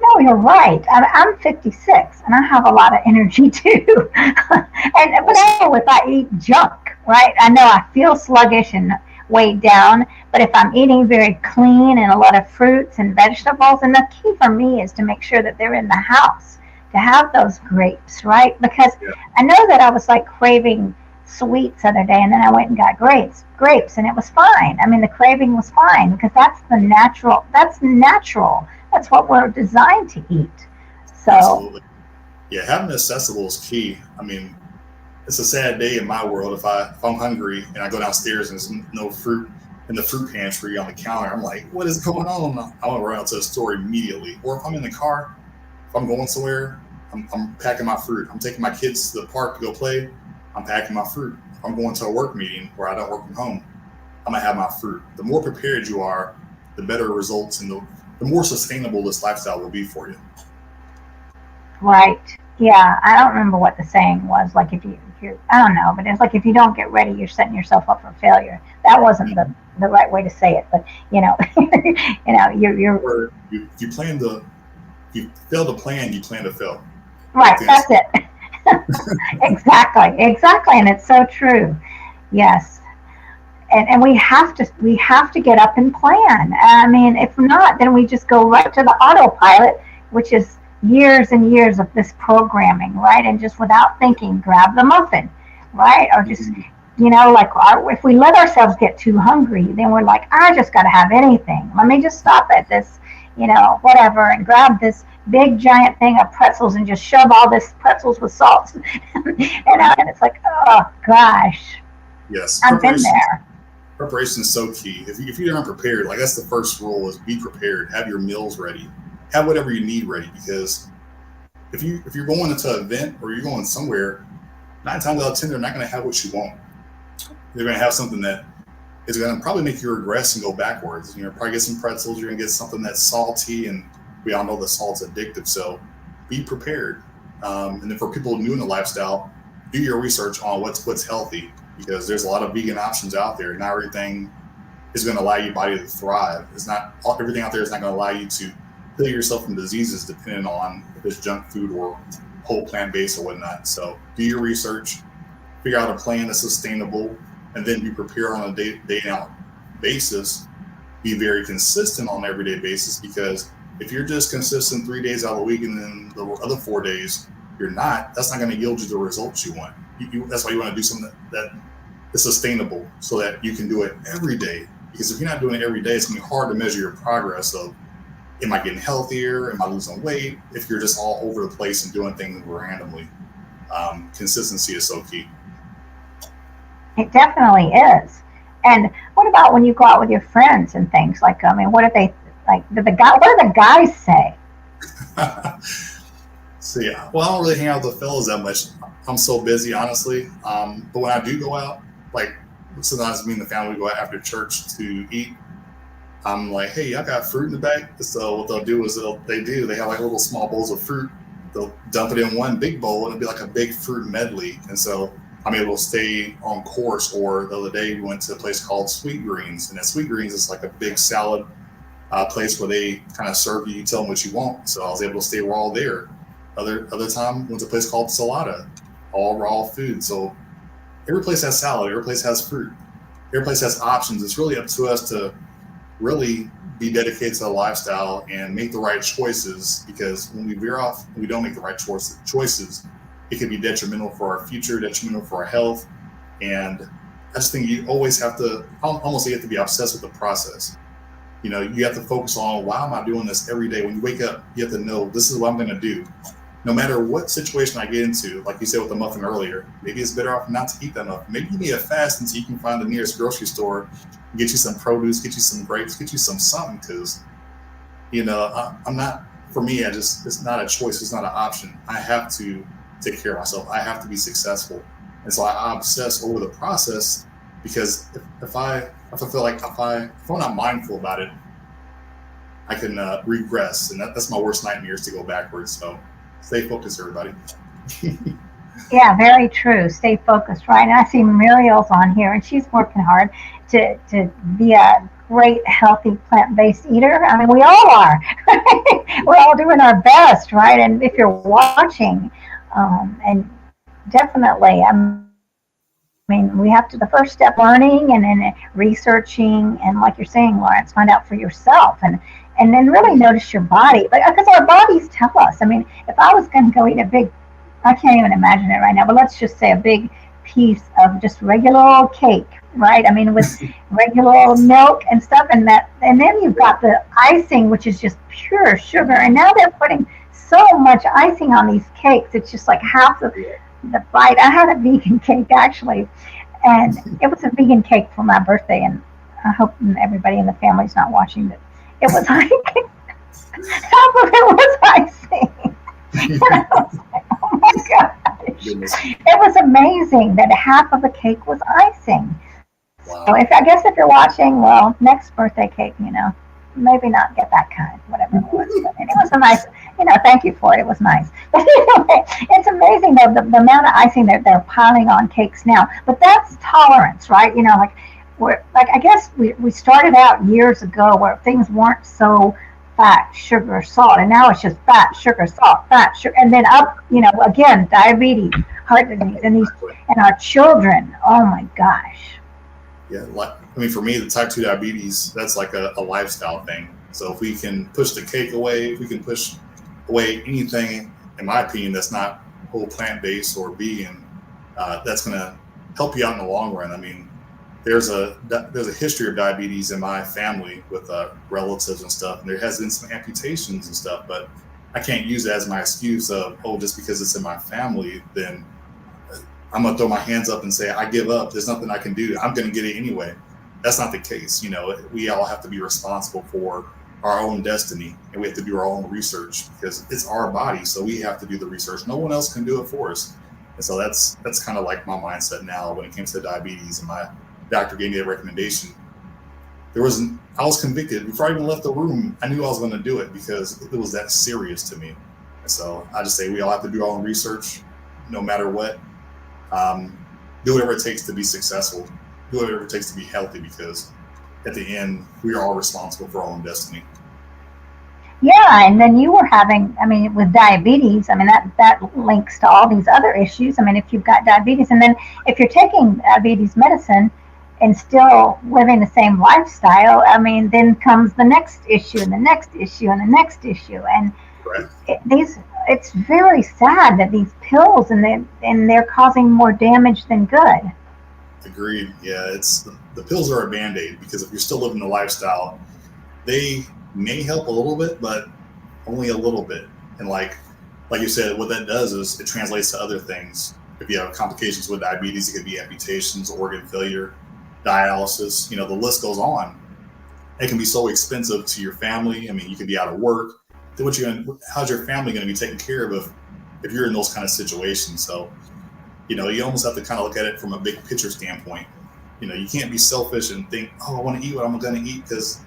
No, you're right. I'm 56 and I have a lot of energy too. But if I eat junk, right? I know I feel sluggish and weighed down, but if I'm eating very clean and a lot of fruits and vegetables, and the key for me is to make sure that they're in the house, to have those grapes, right? Because I know that I was like craving sweets the other day, and then I went and got grapes, and it was fine. I mean, the craving was fine because that's natural. That's what we're designed to eat. So, absolutely. Yeah, having it accessible is key. I mean, it's a sad day in my world if I'm hungry and I go downstairs and there's no fruit in the fruit pantry on the counter. I'm like, what is going on? I want to run out to the store immediately. Or if I'm in the car, if I'm going somewhere, I'm packing my fruit. I'm taking my kids to the park to go play. I'm packing my fruit. If I'm going to a work meeting where I don't work from home, I'm going to have my fruit. The more prepared you are, the better results and the more sustainable this lifestyle will be for you. Right. Yeah. I don't remember what the saying was. Like if you're, I don't know, but it's like if you don't get ready, you're setting yourself up for failure. That wasn't the right way to say it, but you're. Or you fail to plan, you plan to fail. Right. That's it. Exactly. And it's so true. Yes. And we have to get up and plan. I mean, if not, then we just go right to the autopilot, which is years and years of this programming, right? And just without thinking, grab the muffin, right? Or just, if we let ourselves get too hungry, then we're like, I just got to have anything. Let me just stop at this, whatever, and grab this big giant thing of pretzels and just shove all this pretzels with salt. And it's like, oh gosh. Yes. I've been there. Preparation is so key. If you're unprepared, like that's the first rule is be prepared. Have your meals ready. Have whatever you need ready, because if you're going into an event or you're going somewhere, 9 times out of 10 they're not going to have what you want. They're going to have something that is going to probably make you regress and go backwards. You're probably get some pretzels. You're going to get something that's salty, and we all know the salt's addictive. So be prepared. And then for people new in the lifestyle, do your research on what's healthy, because there's a lot of vegan options out there. Not everything is going to allow your body to thrive. Everything out there is not going to allow you to heal yourself from diseases depending on if it's junk food or whole plant-based or whatnot. So do your research, figure out a plan that's sustainable, and then be prepared on a day-out basis. Be very consistent on an everyday basis, because if you're just consistent 3 days out of the week and then the other 4 days you're not, that's not going to yield you the results you want. That's why you want to do something that is sustainable, so that you can do it every day. Because if you're not doing it every day, it's going to be hard to measure your progress of, am I getting healthier? Am I losing weight? If you're just all over the place and doing things randomly. Consistency is so key. It definitely is. And what about when you go out with your friends and things? Like, I mean, what do they like? What do the guys say? So yeah, well, I don't really hang out with the fellas that much. I'm so busy, honestly. But when I do go out, like sometimes me and the family go out after church to eat, I'm like, hey, I got fruit in the bag. So what they'll do is they have like little small bowls of fruit. They'll dump it in one big bowl, and it'll be like a big fruit medley. And so I'm able to stay on course. Or the other day we went to a place called Sweet Greens, and at Sweet Greens is like a big salad place where they kind of serve you. You tell them what you want. So I was able to stay raw there. Other time went to a place called Salada, all raw food. So every place has salad, every place has fruit, every place has options. It's really up to us to really be dedicated to the lifestyle and make the right choices, because when we veer off, we don't make the right choices, it can be detrimental for our future, detrimental for our health. And I just think you always have to be obsessed with the process. you have to focus on, why am I doing this every day? When you wake up, you have to know, this is what I'm going to do. No matter what situation I get into, like you said with the muffin earlier, maybe it's better off not to eat that muffin. Maybe you need to fast until you can find the nearest grocery store, get you some produce, get you some grapes, get you something, because, I'm not, for me, it's not a choice. It's not an option. I have to take care of myself. I have to be successful. And so I obsess over the process, because if I feel like if I'm not mindful about it, I can regress. And that's my worst nightmare, is to go backwards. So stay focused, everybody. Yeah, very true. Stay focused, right? And I see Muriel's on here, and she's working hard to be a great, healthy, plant-based eater. I mean, we all are. We're all doing our best, right? And if you're watching, and definitely, we have to, the first step, learning and then researching, and like you're saying, Lawrence, find out for yourself, and then really notice your body. But because our bodies tell us. I mean, if I was going to go eat I can't even imagine it right now, but let's just say a big piece of just regular old cake, right? I mean, with regular old milk and stuff, and then you've got the icing, which is just pure sugar, and now they're putting so much icing on these cakes. It's just like half the bite. I had a vegan cake, actually, and it was a vegan cake for my birthday, and I hope everybody in the family's not watching, but it was like half of it was icing. And I was like, oh my gosh. It was amazing that half of the cake was icing. Wow. So I guess if you're watching, well, next birthday cake, maybe not get that kind, whatever it was. But it was a nice, thank you for it. It was nice. But anyway, it's amazing though, the amount of icing that they're piling on cakes now. But that's tolerance, right? I guess we started out years ago where things weren't so fat, sugar, salt, and now it's just fat, sugar, salt, fat, sugar, and then up, again, diabetes, heart disease, and our children. Oh my gosh. Yeah, for me, the type 2 diabetes, that's like a lifestyle thing. So if we can push the cake away, if we can push away anything, in my opinion, that's not whole plant-based or vegan, that's going to help you out in the long run. I mean, there's a history of diabetes in my family with relatives and stuff, and there has been some amputations and stuff, but I can't use that as my excuse of, just because it's in my family, then I'm going to throw my hands up and say, I give up. There's nothing I can do. I'm going to get it anyway. That's not the case. We all have to be responsible for our own destiny, and we have to do our own research, because it's our body. So we have to do the research. No one else can do it for us. And so that's kind of like my mindset now when it comes to diabetes, and my doctor gave me a recommendation. I was convicted before I even left the room. I knew I was going to do it because it was that serious to me. And so I just say we all have to do our own research, no matter what. Do whatever it takes to be successful. Do whatever it takes to be healthy, because at the end, we are all responsible for our own destiny. Yeah, and then you were having, with diabetes, that links to all these other issues. If you've got diabetes, and then if you're taking diabetes medicine and still living the same lifestyle, then comes the next issue, and the next issue, and the next issue. And right. It's very sad that these pills, and they're causing more damage than good. Agreed. Yeah, the pills are a Band-Aid, because if you're still living the lifestyle, they may help a little bit, but only a little bit. And like you said, what that does is it translates to other things. If you have complications with diabetes, it could be amputations, organ failure, dialysis, the list goes on. It can be so expensive to your family. You could be out of work. How's your family going to be taken care of if you're in those kind of situations? So, you almost have to kind of look at it from a big picture standpoint. You can't be selfish and think, I want to eat what I'm going to eat because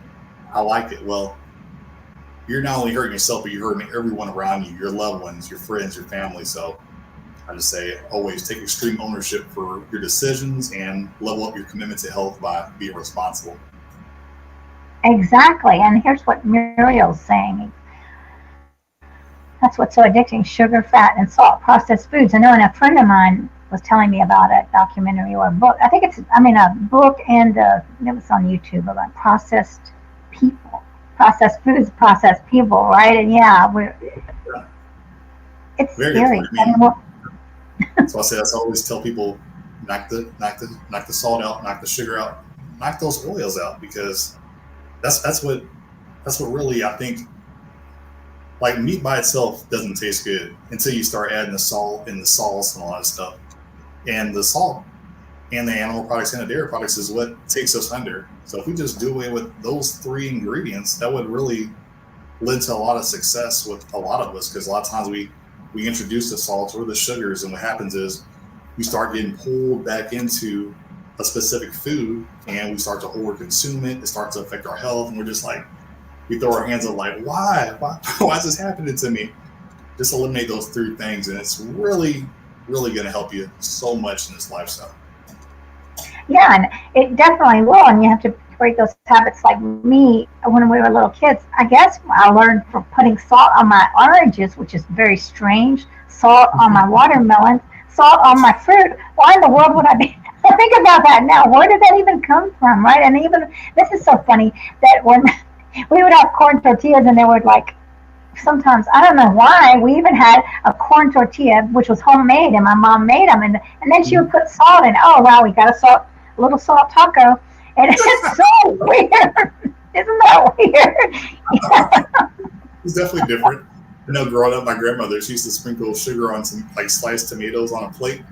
I like it. Well, you're not only hurting yourself, but you're hurting everyone around you, your loved ones, your friends, your family. So I just say always take extreme ownership for your decisions and level up your commitment to health by being responsible. Exactly. And here's what Muriel's saying. That's what's so addicting: sugar, fat, and salt, processed foods. I know, and a friend of mine was telling me about a documentary or a book. I think it's, a book, and it was on YouTube about processed foods, processed people, right? And it's very scary. So I always tell people, knock the salt out, knock the sugar out, knock those oils out, because that's what really, I think, like meat by itself doesn't taste good until you start adding the salt and the sauce and all that stuff. And the salt and the animal products and the dairy products is what takes us under. So if we just do away with those three ingredients, that would really lead to a lot of success with a lot of us, because a lot of times we introduce the salts or the sugars, and what happens is we start getting pulled back into a specific food and we start to overconsume it. It starts to affect our health, and we're just like, we throw our hands up like, why is this happening to me? Just eliminate those three things, and it's really, really going to help you so much in this lifestyle. Yeah, and it definitely will. And you have to break those habits. Like me, when we were little kids, I guess I learned from putting salt on my oranges, which is very strange, salt on my watermelons, salt on my fruit. Why in the world would I be? I think about that now. Where did that even come from, right? And even, this is so funny, that when we would have corn tortillas and they would like, sometimes, I don't know why, we even had a corn tortilla, which was homemade, and my mom made them, and then she would put salt in. Oh, wow, we got a little salt taco. And it's so weird. Isn't that weird? Yeah. It's definitely different. You know, growing up, my grandmother, she used to sprinkle sugar on some like sliced tomatoes on a plate.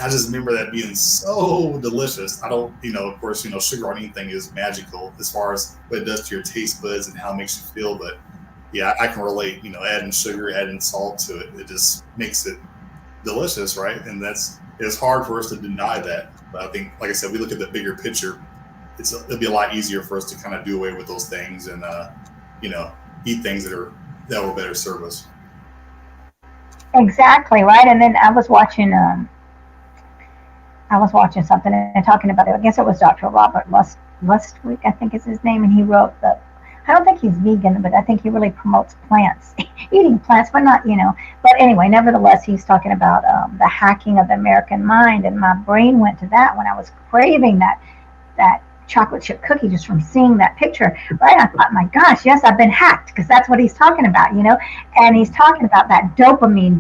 I just remember that being so delicious. I don't, of course, sugar on anything is magical as far as what it does to your taste buds and how it makes you feel. But yeah, I can relate, adding sugar, adding salt to it. It just makes it delicious, right? And it's hard for us to deny that. But I think, like I said, we look at the bigger picture. It'll be a lot easier for us to kind of do away with those things and, eat things that will better serve us. Exactly, right. And then I was watching something and talking about it. I guess it was Dr. Robert Lustwig, I think is his name, and he wrote I don't think he's vegan, but I think he really promotes plants, eating plants, but not, But anyway, nevertheless, he's talking about the hacking of the American mind, and my brain went to that when I was craving that chocolate chip cookie just from seeing that picture, right? I thought, my gosh, yes, I've been hacked, because that's what he's talking about, and he's talking about that dopamine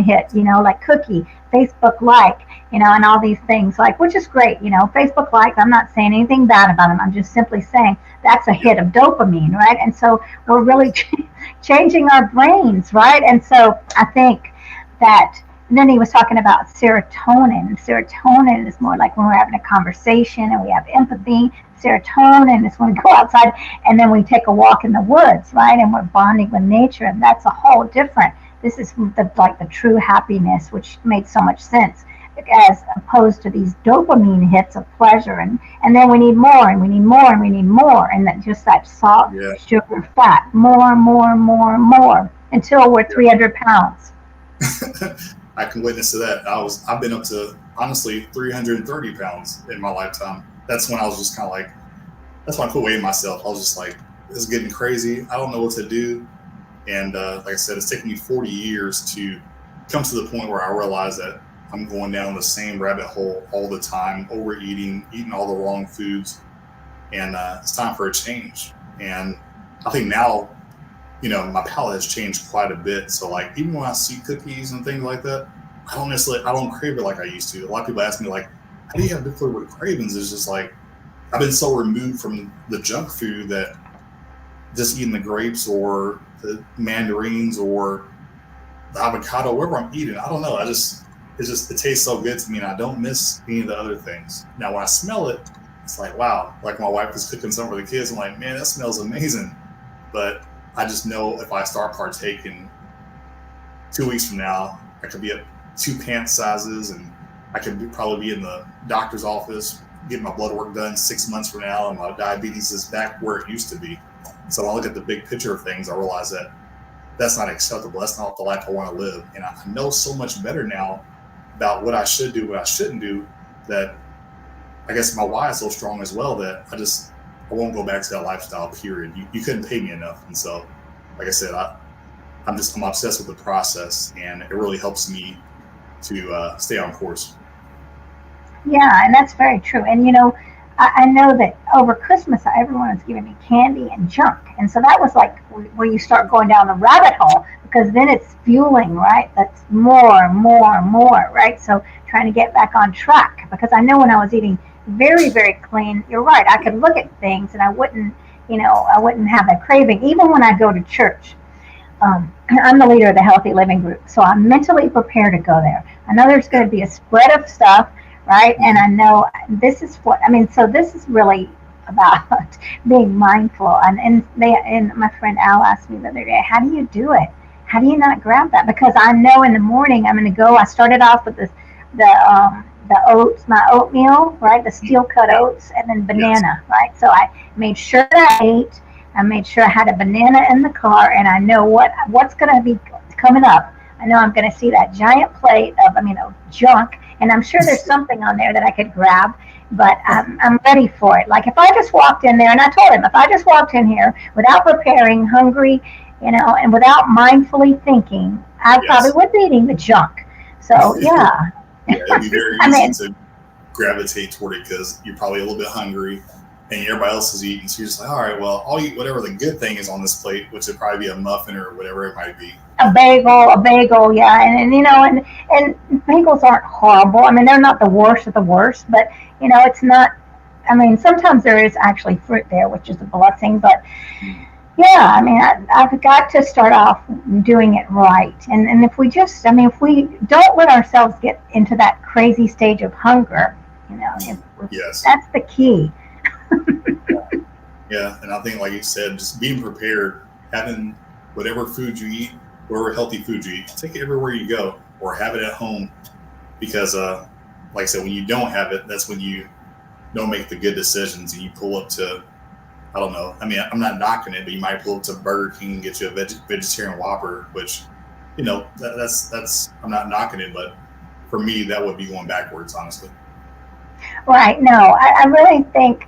hit, like cookie, Facebook like, and all these things, like, which is great, Facebook likes, I'm not saying anything bad about them, I'm just simply saying that's a hit of dopamine, right? And so we're really changing our brains, right? And so I think that. And then he was talking about serotonin. Serotonin is more like when we're having a conversation and we have empathy. Serotonin is when we go outside and then we take a walk in the woods, right? And we're bonding with nature, and that's a whole different. This is the true happiness, which made so much sense, as opposed to these dopamine hits of pleasure. And then we need more, and we need more, and we need more, and that just that salt, sugar, fat, more, until we're 300 pounds. I can witness to that. I've been up to, honestly, 330 pounds in my lifetime. That's when I was just kind of like, that's when I quit weighing myself. I was just like, this is getting crazy. I don't know what to do. And like I said, it's taken me 40 years to come to the point where I realize that I'm going down the same rabbit hole all the time, overeating, eating all the wrong foods. And it's time for a change. And I think now, my palate has changed quite a bit. So like, even when I see cookies and things like that, I don't crave it like I used to. A lot of people ask me like, how do you have difficulty with cravings? It's just like, I've been so removed from the junk food that just eating the grapes or the mandarins or the avocado, whatever I'm eating, I don't know. It tastes so good to me, and I don't miss any of the other things. Now, when I smell it, it's like, wow. Like my wife was cooking something for the kids. I'm like, man, that smells amazing. But I just know if I start partaking 2 weeks from now, I could be at 2 pant sizes, and I could probably be in the doctor's office getting my blood work done 6 months from now, and my diabetes is back where it used to be. So when I look at the big picture of things, I realize that that's not acceptable. That's not the life I want to live. And I know so much better now about what I should do, what I shouldn't do, that I guess my why is so strong as well that I won't go back to that lifestyle, period. You couldn't pay me enough. And so, like I said, I'm obsessed with the process, and it really helps me to stay on course. Yeah, and that's very true. And I know that over Christmas, everyone was giving me candy and junk. And so that was like where you start going down the rabbit hole, because then it's fueling, right? That's more, right? So trying to get back on track, because I know when I was eating very, very clean. You're right. I could look at things and I wouldn't, I wouldn't have a craving. Even when I go to church, I'm the leader of the Healthy Living Group, so I'm mentally prepared to go there. I know there's going to be a spread of stuff, right? And I know this is what, so this is really about being mindful. And my friend Al asked me the other day, how do you do it? How do you not grab that? Because I know in the morning I'm going to go. I started off with the oats, my oatmeal, right? The steel cut oats, and then banana, right? So I made sure that I ate. I made sure I had a banana in the car, and I know what's going to be coming up. I know I'm going to see that giant plate of junk, and I'm sure there's something on there that I could grab, but I'm ready for it. Like if I just walked in there, and I told him, if I just walked in here without preparing, hungry, and without mindfully thinking, I probably would be eating the junk. So, yeah. It'd be very easy to gravitate toward it because you're probably a little bit hungry and everybody else is eating. So you're just like, all right, well, I'll eat whatever the good thing is on this plate, which would probably be a muffin or whatever it might be. A bagel, yeah. And bagels aren't horrible. They're not the worst of the worst, but, it's not, sometimes there is actually fruit there, which is a blessing, but yeah, I've got to start off doing it right. And if we just, if we don't let ourselves get into that crazy stage of hunger, that's the key. Yeah, and I think, like you said, just being prepared, having whatever food you eat, whatever healthy food you eat, take it everywhere you go or have it at home. Because, like I said, when you don't have it, that's when you don't make the good decisions and you pull up to, I don't know. I'm not knocking it, but you might pull up to Burger King and get you a vegetarian Whopper, which, that's I'm not knocking it, but for me, that would be going backwards, honestly. Right. No, I really think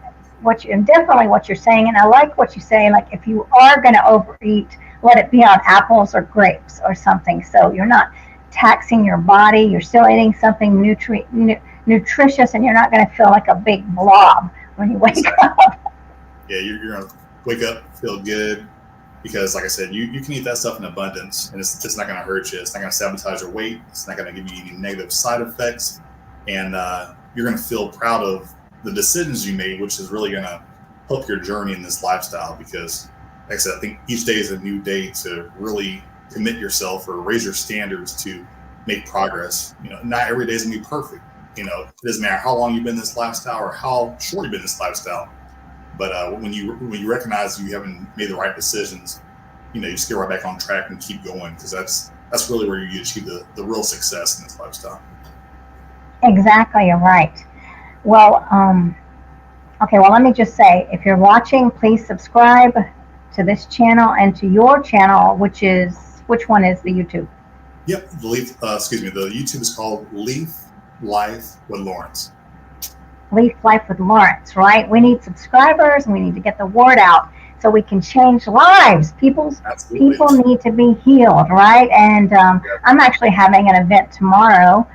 definitely what you're saying, and I like what you say. Like if you are going to overeat, let it be on apples or grapes or something. So you're not taxing your body. You're still eating something nutritious, and you're not going to feel like a big blob when you wake up. Yeah, you're going to wake up, feel good, because like I said, you can eat that stuff in abundance, and it's not going to hurt you. It's not going to sabotage your weight. It's not going to give you any negative side effects, and you're going to feel proud of the decisions you made, which is really going to help your journey in this lifestyle. Because, like I said, I think each day is a new day to really commit yourself or raise your standards to make progress. Not every day is going to be perfect. It doesn't matter how long you've been in this lifestyle or how short you've been in this lifestyle. But when you recognize you haven't made the right decisions, you just get right back on track and keep going, because that's really where you achieve the real success in this lifestyle. Exactly, you're right. Well, okay, well, let me just say, if you're watching, please subscribe to this channel and to your channel, which one is the YouTube? Yep, the YouTube is called Leaf Life with Lawrence. Leaf Life with Lawrence, right? We need subscribers and we need to get the word out so we can change lives. People need to be healed, right? And I'm actually having an event tomorrow,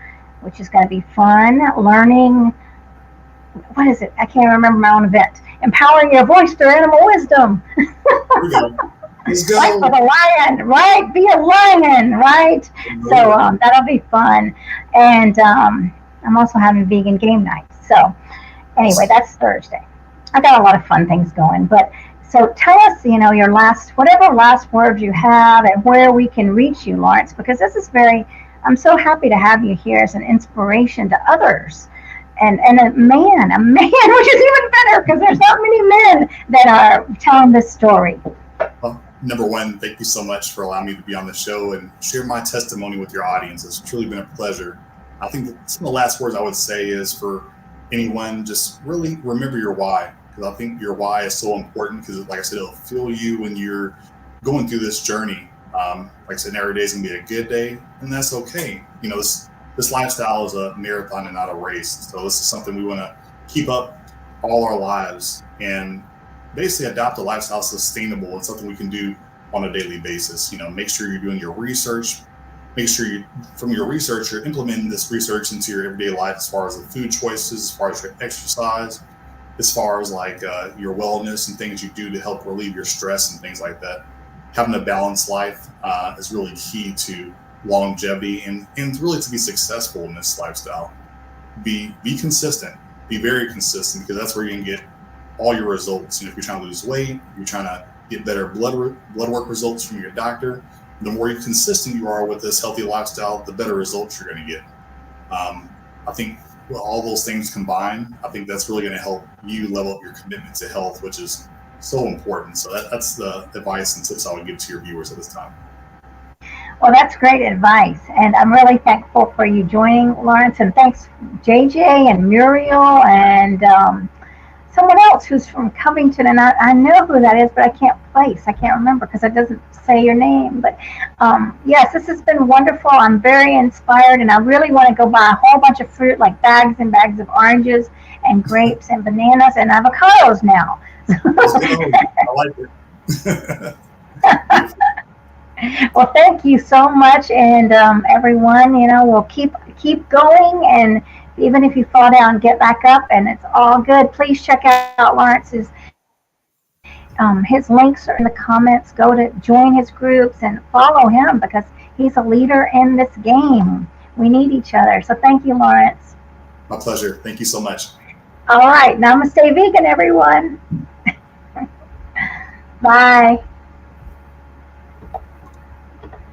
which is going to be fun. Learning, what is it? I can't remember my own event. Empowering your voice through animal wisdom. Here we go. Let's go. Fight for the lion, right? Be a lion, right? So that'll be fun. And I'm also having vegan game night. So anyway, that's Thursday. I got a lot of fun things going. But so tell us, your whatever last words you have and where we can reach you, Lawrence, because this is I'm so happy to have you here as an inspiration to others. And a man, which is even better because there's not many men that are telling this story. Well, number one, thank you so much for allowing me to be on the show and share my testimony with your audience. It's truly been a pleasure. I think some of the last words I would say is for anyone, just really remember your why, because I think your why is so important, because like I said, it'll fuel you when you're going through this journey. Like I said, every day is going to be a good day, and that's okay. This lifestyle is a marathon and not a race. So this is something we want to keep up all our lives and basically adopt a lifestyle sustainable and something we can do on a daily basis. Make sure you're doing your research. Make sure from your research, you're implementing this research into your everyday life, as far as the food choices, as far as your exercise, as far as like your wellness and things you do to help relieve your stress and things like that. Having a balanced life is really key to longevity and really to be successful in this lifestyle. Be consistent. be very consistent, because that's where you can get all your results. If you're trying to lose weight, you're trying to get better blood work results from your doctor, the more consistent you are with this healthy lifestyle, the better results you're going to get. I think all those things combined, I think that's really going to help you level up your commitment to health, which is so important. So that's the advice and tips I would give to your viewers at this time. Well, that's great advice, and I'm really thankful for you joining, Lawrence, and thanks JJ and Muriel and someone else who's from Covington, and I know who that is, but I can't remember because it doesn't say your name. But yes, this has been wonderful. I'm very inspired, and I really want to go buy a whole bunch of fruit, like bags and bags of oranges and grapes and bananas and avocados now. I like it. Well, thank you so much, and everyone, we'll keep going, and even if you fall down, get back up, and it's all good. Please check out Lawrence's. His links are in the comments. Go to join his groups and follow him, because he's a leader in this game. We need each other. So thank you, Lawrence. My pleasure. Thank you so much. All right. Namaste vegan, everyone. Bye.